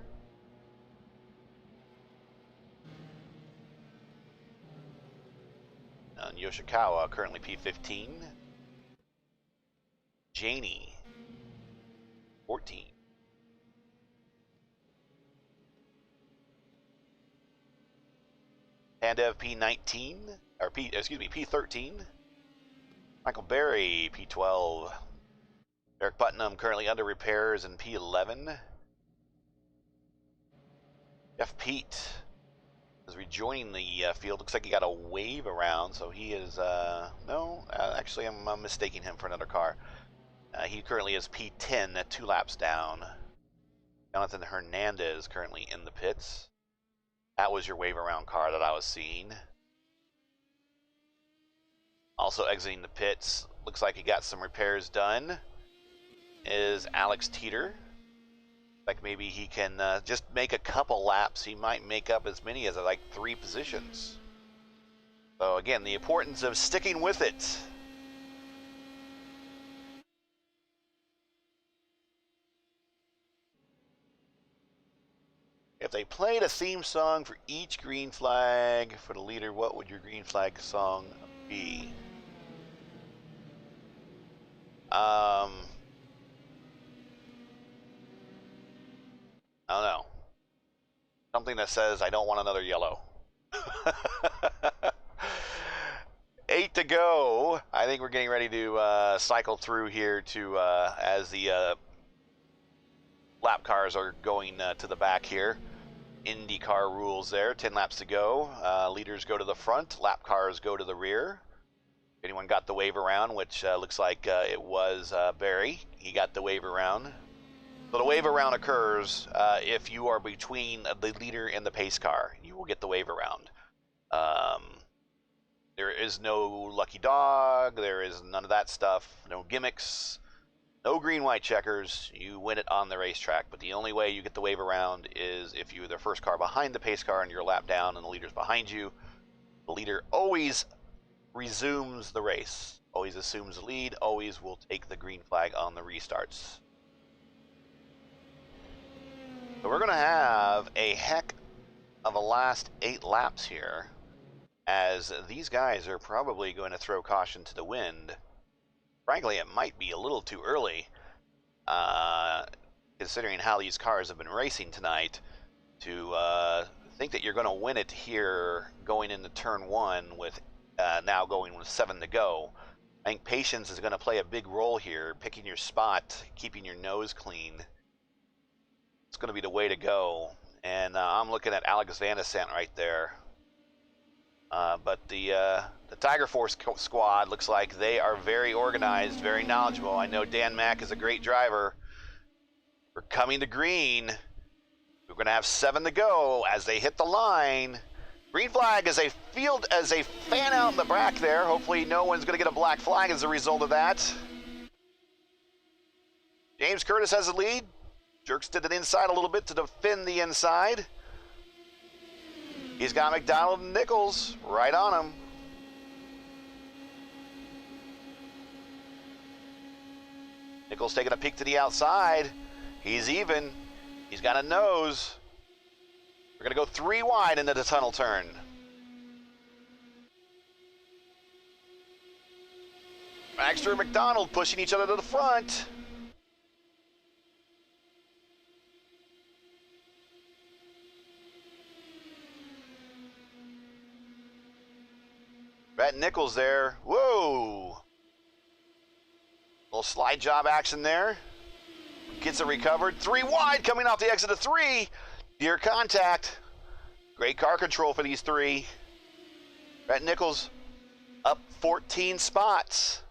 And Yoshikawa currently P15. Janie, 14. Pandev P19, or P13. Michael Berry, P12. Eric Putnam currently under repairs in P11. Jeff Pete is rejoining the field. Looks like he got a wave around, so he is, actually I'm mistaking him for another car. He currently is P10, 2 laps down. Jonathan Hernandez currently in the pits. That was your wave around car that I was seeing. Also exiting the pits, looks like he got some repairs done, is Alex Teeter. Like maybe he can just make a couple laps. He might make up as many as like 3 positions. So again, the importance of sticking with it. If they played a theme song for each green flag for the leader, what would your green flag song be? I don't know. Something that says, I don't want another yellow. 8 to go. I think we're getting ready to cycle through here to as the lap cars are going to the back here. Indy car rules there. 10 laps to go. Leaders go to the front. Lap cars go to the rear. If anyone got the wave around, which looks like it was Barry. He got the wave around. So the wave around occurs if you are between the leader and the pace car. You will get the wave around. There is no lucky dog. There is none of that stuff. No gimmicks. No green-white checkers. You win it on the racetrack. But the only way you get the wave around is if you're the first car behind the pace car and you're a lap down and the leader's behind you. The leader always resumes the race. Always assumes the lead. Always will take the green flag on the restarts. So we're going to have a heck of a last 8 laps here, as these guys are probably going to throw caution to the wind. Frankly, it might be a little too early, considering how these cars have been racing tonight, to think that you're going to win it here going into turn 1 with now going with 7 to go. I think patience is going to play a big role here, picking your spot, keeping your nose clean. It's going to be the way to go. And I'm looking at Alex Van Ascent right there. But the Tiger Force squad looks like they are very organized, very knowledgeable. I know Dan Mack is a great driver. We're coming to green. We're going to have 7 to go as they hit the line. Green flag as a fan out in the back there. Hopefully no one's going to get a black flag as a result of that. James Curtis has the lead. Jerks to the inside a little bit to defend the inside. He's got McDonald and Nichols right on him. Nichols taking a peek to the outside. He's even. He's got a nose. We're going to go 3 wide into the tunnel turn. Baxter and McDonald pushing each other to the front. Brett Nichols there. Whoa! Little slide job action there. Gets it recovered. 3 wide coming off the exit of 3. Near contact. Great car control for these 3. Brett Nichols up 14 spots.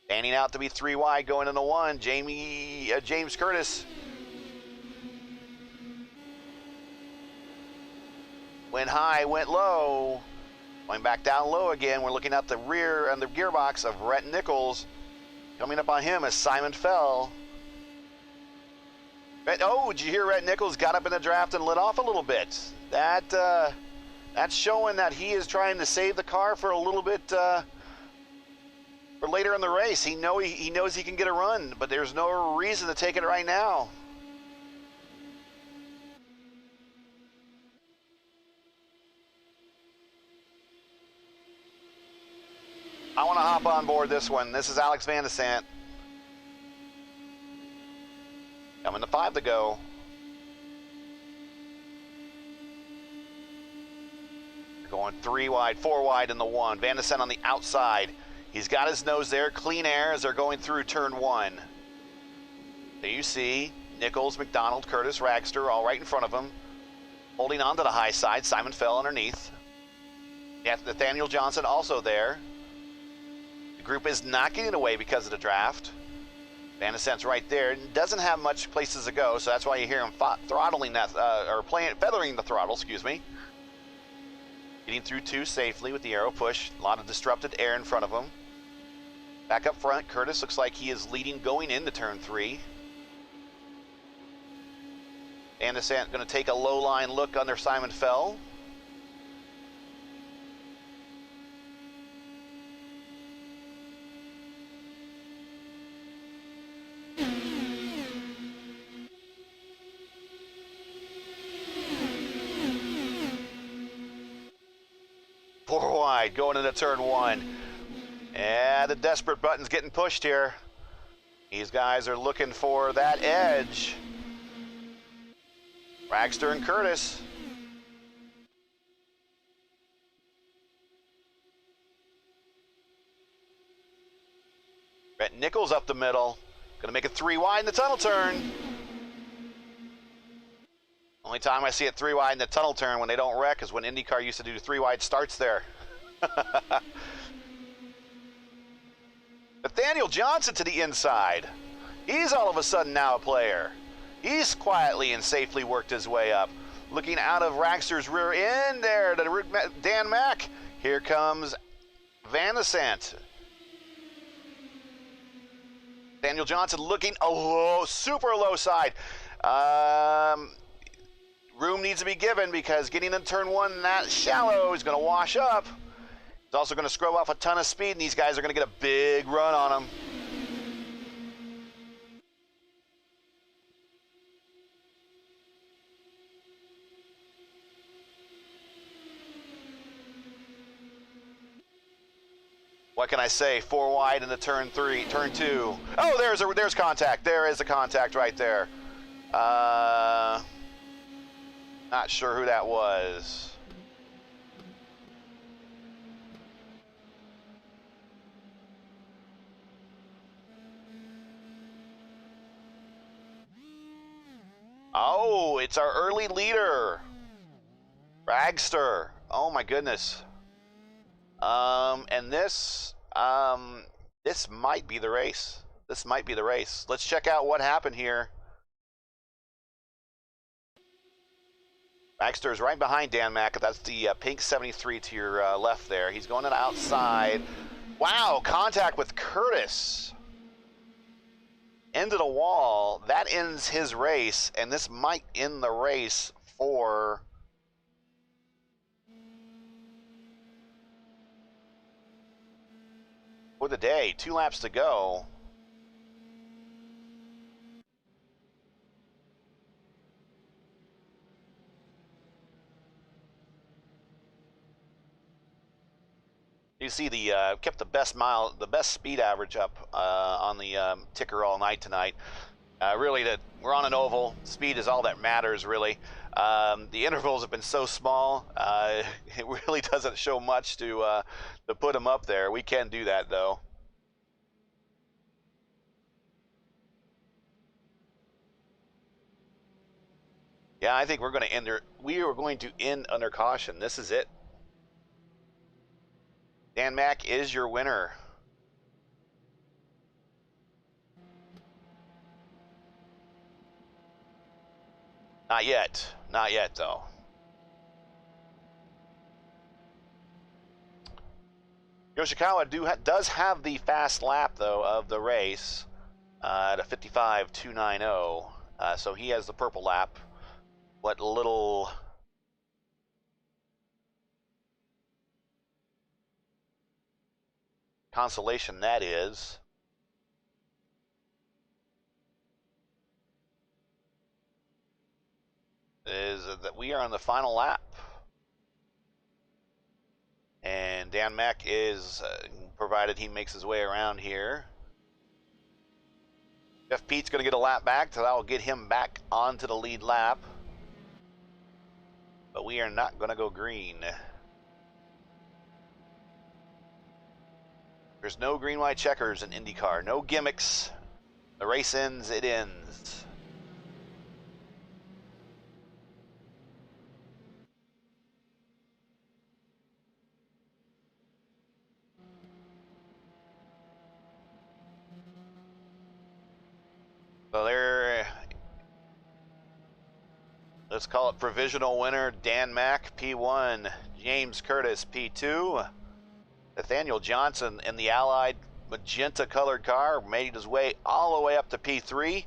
Standing out to be 3 wide going into 1. James Curtis went high, went low. Going back down low again. We're looking at the rear and the gearbox of Brett Nichols. Coming up on him is Simon Fell. Oh, did you hear Brett Nichols got up in the draft and lit off a little bit? That's showing that he is trying to save the car for a little bit for later in the race. He knows he can get a run, but there's no reason to take it right now. I want to hop on board this one. This is Alex Van de Sant. Coming to 5 to go. Going 3 wide, 4 wide in the 1. Van de Sant on the outside. He's got his nose there, clean air as they're going through turn 1. There you see Nichols, McDonald, Curtis, Ragster all right in front of him. Holding on to the high side. Simon Fell underneath. Yeah, Nathaniel Johnson also there. The group is not getting away because of the draft. Van de Sant's right there. Doesn't have much places to go, so that's why you hear him throttling that, feathering the throttle, excuse me. Getting through 2 safely with the aero push. A lot of disrupted air in front of him. Back up front, Curtis looks like he is leading going into turn 3. Van de Sant going to take a low line look under Simon Fell. Going into turn 1. And the desperate button's getting pushed here. These guys are looking for that edge. Ragster and Curtis. Brett Nichols up the middle. Gonna make it 3 wide in the tunnel turn. Only time I see it 3 wide in the tunnel turn when they don't wreck is when IndyCar used to do 3 wide starts there. Nathaniel Johnson to the inside. He's all of a sudden now a player. He's quietly and safely worked his way up. Looking out of Ragster's rear end there to Dan Mack. Here comes Van de Sant. Daniel Johnson looking a low, super low side. Room needs to be given because getting in turn 1 that shallow is going to wash up. He's also going to scrub off a ton of speed, and these guys are going to get a big run on him. What can I say? 4 wide into turn 2. Oh, there's contact. There is a contact right there. Not sure who that was. Oh, it's our early leader, Ragster. Oh my goodness. And this might be the race. This might be the race. Let's check out what happened here. Ragster is right behind Dan Mack. That's the pink 73 to your left there. He's going to the outside. Wow, contact with Curtis. Into the wall. That ends his race, and this might end the race for the day. 2 laps to go. You see the kept the best speed average up on the ticker all night tonight. Really, we're on an oval. Speed is all that matters, really. The intervals have been so small, it really doesn't show much to put them up there. We can do that, though. Yeah, I think we're going to end. We are going to end under caution. This is it. Dan Mack is your winner. Not yet. Not yet, though. Yoshikawa does have the fast lap, though, of the race at a 55.290. So he has the purple lap. What little consolation that is that we are on the final lap. And Dan Mack is, provided he makes his way around here. Jeff Pete's going to get a lap back, so that will get him back onto the lead lap. But we are not going to go green. There's no green-white checkers in IndyCar. No gimmicks. The race ends, it ends. So there, let's call it provisional winner, Dan Mack, P1, James Curtis, P2. Nathaniel Johnson in the Allied magenta colored car made his way all the way up to P3.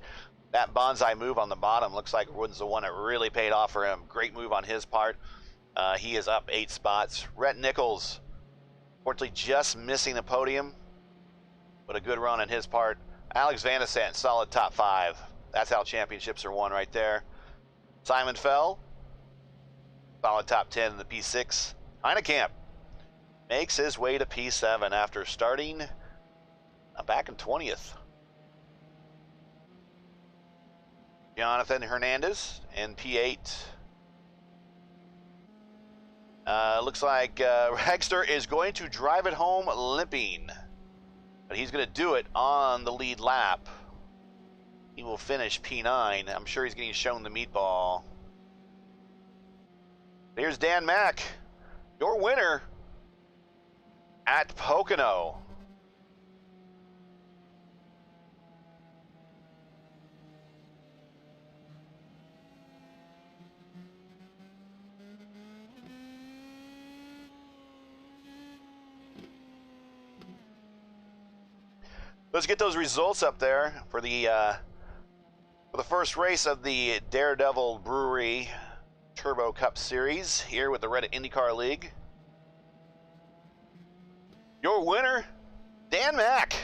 That bonsai move on the bottom looks like was the one that really paid off for him. Great move on his part. He is up 8 spots. Rhett Nichols, unfortunately just missing the podium, but a good run on his part. Alex Van de Sant, solid top 5. That's how championships are won right there. Simon Fell, solid top 10 in the P6. Heinekamp makes his way to P7 after starting back in 20th. Jonathan Hernandez in P8. Looks like Hagster is going to drive it home limping, but he's going to do it on the lead lap. He will finish P9. I'm sure he's getting shown the meatball. Here's Dan Mack, your winner at Pocono. Let's get those results up there for the first race of the Daredevil Brewery Turbo Cup Series here with the Reddit IndyCar League. Your winner, Dan Mack.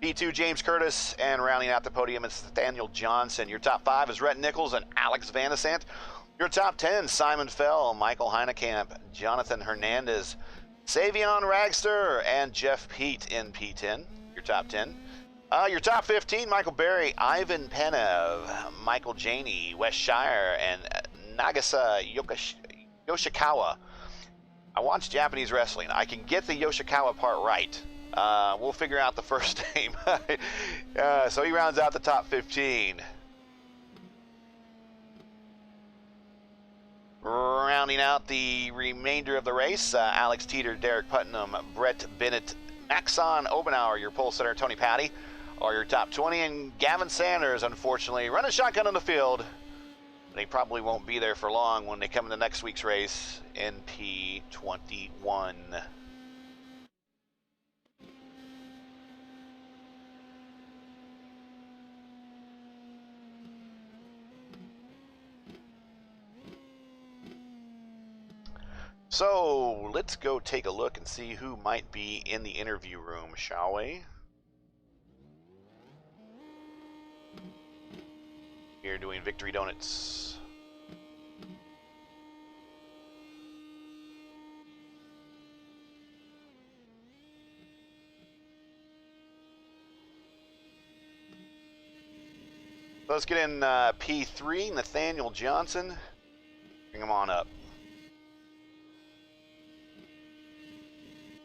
P2, James Curtis, and rounding out the podium is Nathaniel Johnson. Your top 5 is Rhett Nichols and Alex Van de Sant. Your top 10, Simon Fell, Michael Heinekamp, Jonathan Hernandez, Savion Ragster, and Jeff Pete in P10. Your top 10. Your top 15, Michael Berry, Ivan Penev, Michael Janey, Wes Shire, and Nagasa Yoshikawa. I watch Japanese wrestling. I can get the Yoshikawa part right. We'll figure out the first name. So he rounds out the top 15. Rounding out the remainder of the race, Alex Teeter, Derek Putnam, Brett Bennett, Maxon Obenauer, your pole sitter, Tony Patty, are your top 20, and Gavin Sanders, unfortunately, running shotgun in the field. But he probably won't be there for long when they come into next week's race in P21. So let's go take a look and see who might be in the interview room, shall we? Here doing Victory Donuts. Let's get in P3, Nathaniel Johnson. Bring him on up.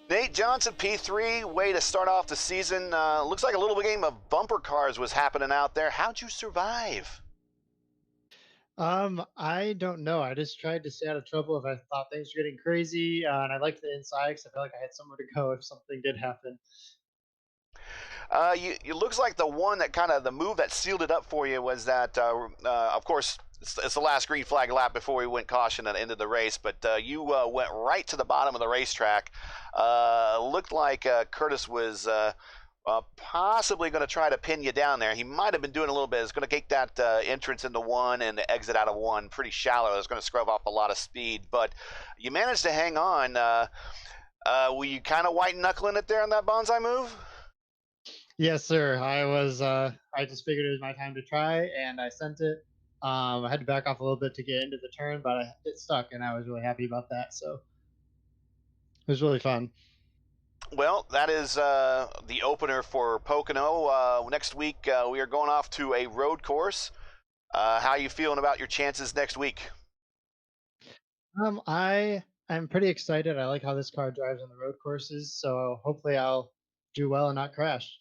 Nate Johnson, P3, way to start off the season. Looks like a little game of bumper cars was happening out there. How'd you survive? I don't know. I just tried to stay out of trouble if I thought things were getting crazy, and I liked the inside because I felt like I had somewhere to go if something did happen. It looks like the one that kind of the move that sealed it up for you was that, of course, it's the last green flag lap before we went caution at the end of the race, but you went right to the bottom of the racetrack. Looked like Curtis was possibly going to try to pin you down there. He might have been doing a little bit. It's going to take that entrance into one and the exit out of one pretty shallow. It's going to scrub off a lot of speed, but you managed to hang on. Were you kind of white knuckling it there on that bonsai move? Yes, sir. I was. I just figured it was my time to try, and I sent it. I had to back off a little bit to get into the turn, but it stuck, and I was really happy about that. So it was really fun. Well, that is the opener for Pocono. Next week, we are going off to a road course. How are you feeling about your chances next week? I'm pretty excited. I like how this car drives on the road courses, so hopefully I'll do well and not crash.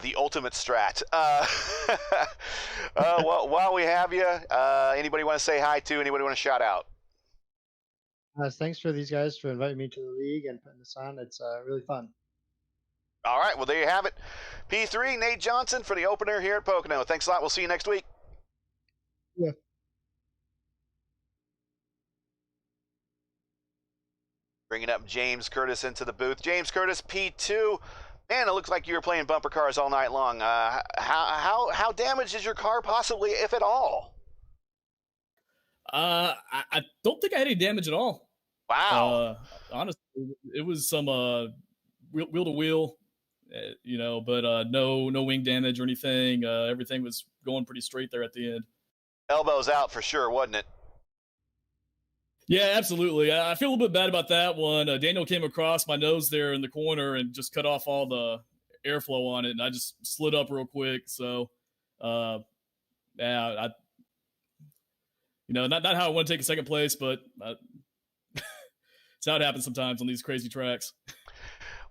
The ultimate strat. Well, while we have you, anybody want to say hi to? Anybody want to shout out? Thanks for these guys for inviting me to the league and putting this on. It's really fun. All right, well, there you have it. P3, Nate Johnson for the opener here at Pocono. Thanks a lot. We'll see you next week. Yeah. Bringing up James Curtis into the booth. James Curtis, P2. Man, it looks like you were playing bumper cars all night long. How damaged is your car possibly, if at all? I don't think I had any damage at all. Wow. Honestly, it was some wheel to wheel, but no wing damage or anything. Everything was going pretty straight there at the end. Elbows out for sure, wasn't it? Yeah, absolutely. I feel a little bit bad about that one. Daniel came across my nose there in the corner and just cut off all the airflow on it, and I just slid up real quick. So, yeah, not how I want to take a second place, but it's how it happens sometimes on these crazy tracks.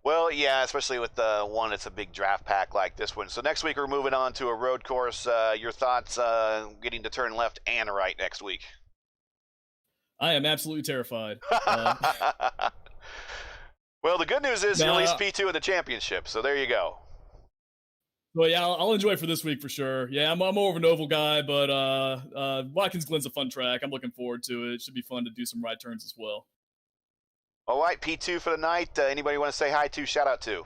Well, yeah, especially with the one that's a big draft pack like this one. So next week we're moving on to a road course. Your thoughts getting to turn left and right next week? I am absolutely terrified. Well, the good news is you're at least P2 in the championship, so there you go. Well, yeah, I'll enjoy it for this week for sure. Yeah, I'm more of an oval guy, but Watkins Glen's a fun track. I'm looking forward to it. It should be fun to do some right turns as well. All right, P2 for the night. Anybody want to say hi to, shout out to?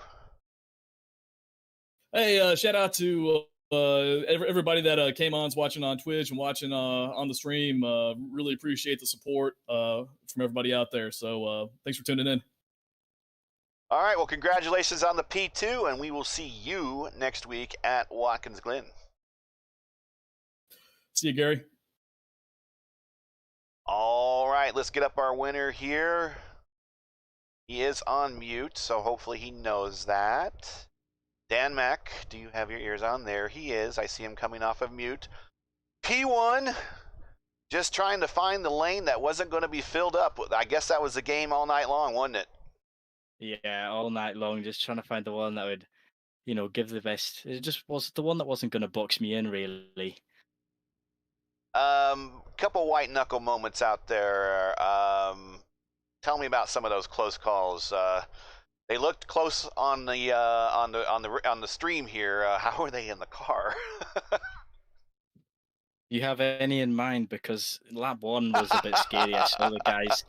Hey, shout out to everybody that came on, watching on Twitch and watching on the stream. Really appreciate the support from everybody out there. So thanks for tuning in. All right, well, congratulations on the P2, and we will see you next week at Watkins Glen. See you, Gary. All right, let's get up our winner here. He is on mute, so hopefully he knows that. Dan Mack, do you have your ears on? There he is. I see him coming off of mute. P1, just trying to find the lane that wasn't going to be filled up. I guess that was the game all night long, wasn't it? Yeah, all night long, just trying to find the one that would, give the best. It just was the one that wasn't going to box me in, really. Couple white knuckle moments out there. Tell me about some of those close calls. They looked close on the stream here. How were they in the car? You have any in mind? Because lap one was a bit scary. I saw the guys.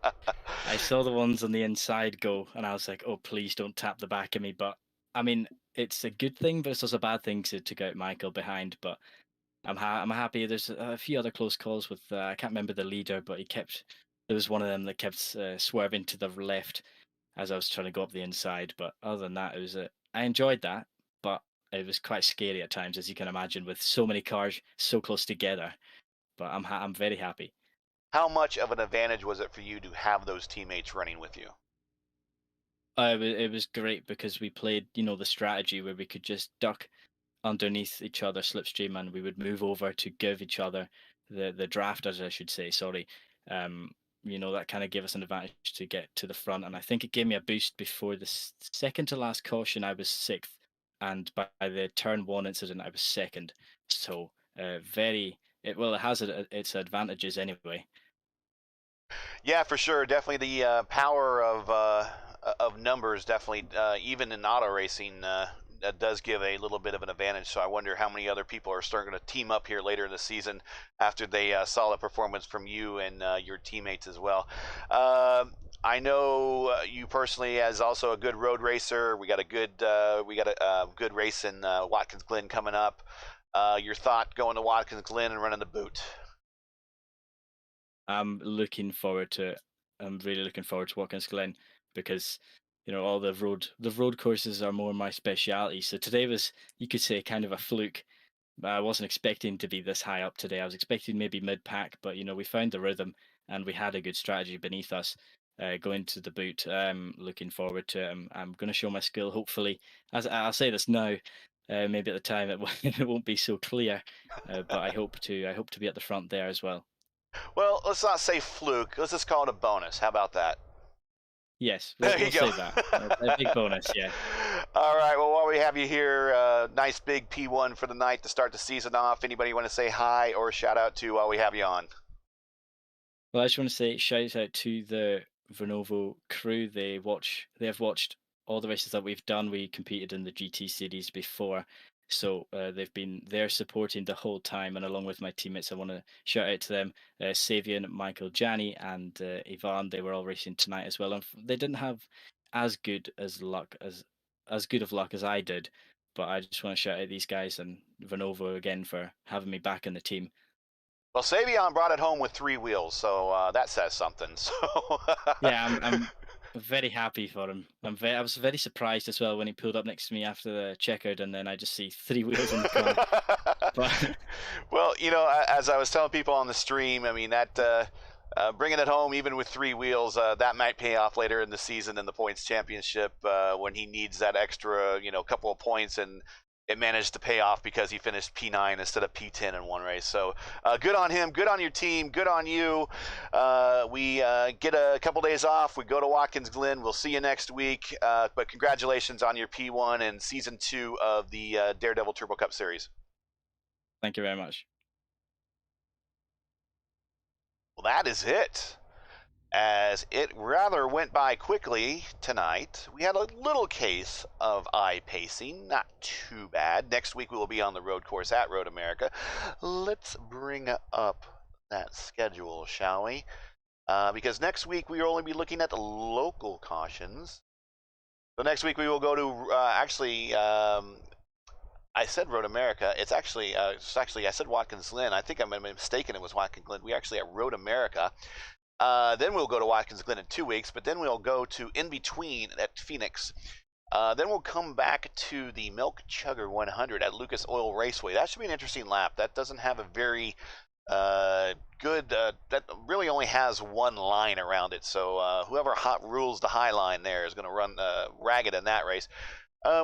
I saw the ones on the inside go, and I was like, "Oh, please don't tap the back of me." But I mean, it's a good thing, but it's also a bad thing to get Michael behind. But I'm happy. There's a few other close calls with I can't remember the leader, but there was one of them that kept swerving to the left as I was trying to go up the inside. But other than that, I enjoyed that, but it was quite scary at times, as you can imagine, with so many cars so close together. But I'm very happy. How much of an advantage was it for you to have those teammates running with you? It was great because we played, the strategy where we could just duck underneath each other slipstream, and we would move over to give each other the drafters, I should say, sorry. That kind of gave us an advantage to get to the front, and I think it gave me a boost before the second to last caution. I was sixth, and by the turn one incident I was second. So it has its advantages anyway. Yeah, for sure. Definitely the power of numbers. Definitely, even in auto racing, that does give a little bit of an advantage. So I wonder how many other people are starting to team up here later in the season after they saw the performance from you and your teammates as well. I know you personally as also a good road racer. We got a good race in Watkins Glen coming up. Your thought going to Watkins Glen and running the boot? I'm looking forward to it. I'm really looking forward to Watkins Glen because all the road courses are more my speciality. So today was, you could say, kind of a fluke. I wasn't expecting to be this high up today. I was expecting maybe mid pack, but we found the rhythm and we had a good strategy beneath us. Going to the boot, looking forward to it. I'm going to show my skill. Hopefully, as I'll say this now, maybe at the time it won't be so clear, but I hope to be at the front there as well. Well, let's not say fluke. Let's just call it a bonus. How about that? Yes, There we'll you go. say that. A big bonus, yeah. All right. Well, while we have you here, nice big P1 for the night to start the season off. Anybody want to say hi or shout out to while we have you on? Well, I just want to say shout out to the Vernovo crew. They have watched all the races that we've done. We competed in the GT series before, so they've been there supporting the whole time. And along with my teammates, I want to shout out to them, Savian, Michael, Jani, and Ivan. They were all racing tonight as well, and they didn't have as good as luck as good of luck as I did. But I just want to shout out these guys and Vernovo again for having me back in the team. Well, Savion brought it home with 3 wheels, so that says something. So Yeah, I'm very happy for him. I was very surprised as well when he pulled up next to me after the checkout, and then I just see 3 wheels on the car. But well, as I was telling people on the stream, I mean that bringing it home even with 3 wheels, that might pay off later in the season in the points championship when he needs that extra, couple of points, and it managed to pay off because he finished P9 instead of P10 in one race. So good on him, good on your team, good on you. We get a couple days off. We go to Watkins Glen. We'll see you next week. But congratulations on your P1 and season 2 of the Daredevil Turbo Cup Series. Thank you very much. Well, that is it. As it rather went by quickly tonight, we had a little case of eye pacing, not too bad. Next week we will be on the road course at Road America. Let's bring up that schedule, shall we? Because next week we will only be looking at the local cautions. So next week we will go to, I said Road America. It's actually I said Watkins Glen. I think I'm mistaken. It was Watkins Glen. We're actually at Road America. Then we'll go to Watkins Glen in 2 weeks, but then we'll go to In Between at Phoenix. Then we'll come back to the Milk Chugger 100 at Lucas Oil Raceway. That should be an interesting lap. That doesn't have a very good, that really only has one line around it. So whoever rules the high line there is going to run ragged in that race.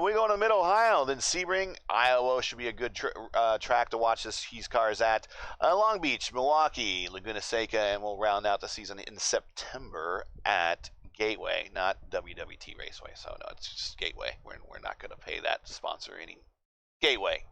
We go to Mid-Ohio, then Sebring, Iowa should be a good track to watch these cars at. Long Beach, Milwaukee, Laguna Seca, and we'll round out the season in September at Gateway, not WWT Raceway. So no, it's just Gateway. We're not going to pay that to sponsor any. Gateway.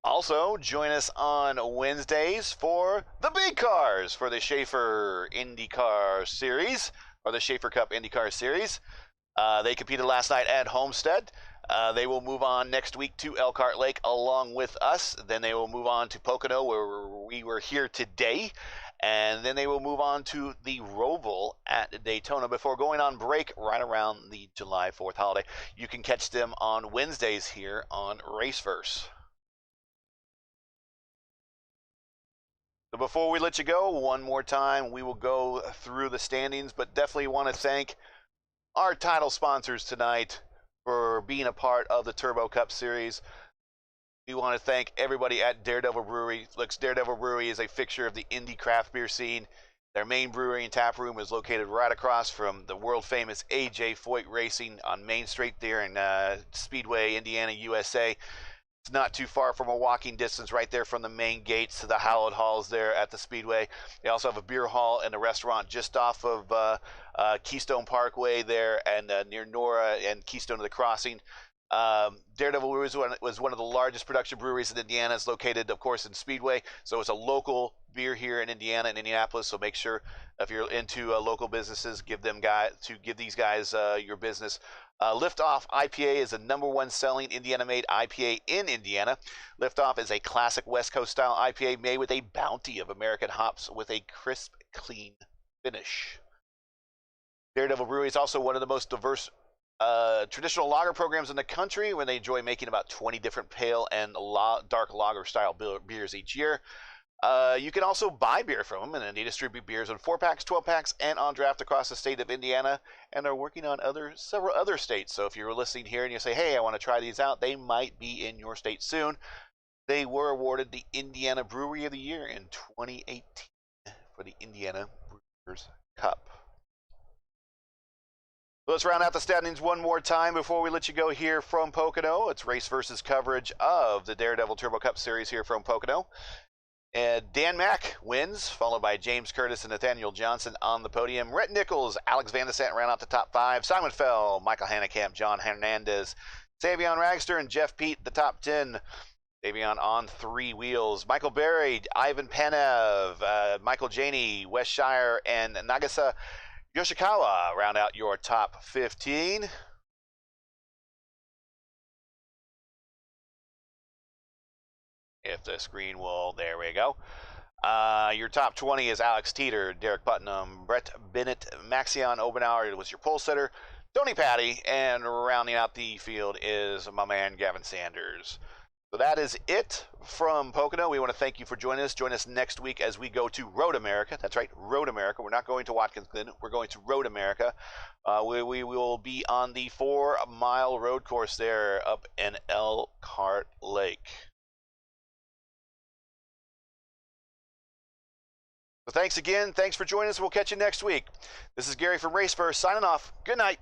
Also, join us on Wednesdays for the big cars for the Schaefer IndyCar Series, or the Schaefer Cup IndyCar Series. They competed last night at Homestead. They will move on next week to Elkhart Lake along with us. Then they will move on to Pocono, where we were here today. And then they will move on to the Roval at Daytona before going on break right around the July 4th holiday. You can catch them on Wednesdays here on Raceverse. So before we let you go, one more time, we will go through the standings, but definitely want to thank our title sponsors tonight for being a part of the Turbo Cup Series. We want to thank everybody at Daredevil Brewery. Looks, Daredevil Brewery is a fixture of the Indy craft beer scene. Their main brewery and tap room is located right across from the world-famous AJ Foyt Racing on Main Street there in Speedway, Indiana, USA. It's not too far from a walking distance right there from the main gates to the hallowed halls there at the Speedway. They also have a beer hall and a restaurant just off of Keystone Parkway there and near Nora and Keystone to the Crossing. Daredevil Brewing was one of the largest production breweries in Indiana. It's located, of course, in Speedway, so it's a local beer here in Indiana and Indianapolis. So make sure if you're into local businesses, give these guys your business. Liftoff IPA is the #1 selling Indiana-made IPA in Indiana. Liftoff is a classic West Coast style IPA made with a bounty of American hops with a crisp, clean finish. Daredevil Brewing is also one of the most diverse traditional lager programs in the country, where they enjoy making about 20 different pale and dark lager style beers each year. You can also buy beer from them, and they distribute beers in 4-packs, 12-packs, and on draft across the state of Indiana, and are working on several other states. So if you're listening here and you say, hey, I want to try these out, they might be in your state soon. They were awarded the Indiana Brewery of the Year in 2018 for the Indiana Brewers Cup. Let's round out the standings one more time before we let you go here from Pocono. It's race versus coverage of the Daredevil Turbo Cup Series here from Pocono. And Dan Mack wins, followed by James Curtis and Nathaniel Johnson on the podium. Rhett Nichols, Alex Van de Sant ran out the top 5. Simon Fell, Michael Hannekamp, John Hernandez, Savion Ragster, and Jeff Pete, the top 10. Savion on 3 wheels. Michael Berry, Ivan Panev, Michael Janey, Wes Shire, and Nagasa Yoshikawa round out your top 15. If the screen will, there we go. Your top 20 is Alex Teeter, Derek Putnam, Brett Bennett, Maxion Obenauer was your pole setter, Tony Patty, and rounding out the field is my man Gavin Sanders. So that is it from Pocono. We want to thank you for joining us. Join us next week as we go to Road America. That's right, Road America. We're not going to Watkins Glen. We're going to Road America. We will be on the 4-mile road course there up in Elkhart Lake. So thanks again. Thanks for joining us. We'll catch you next week. This is Gary from Raceverse signing off. Good night.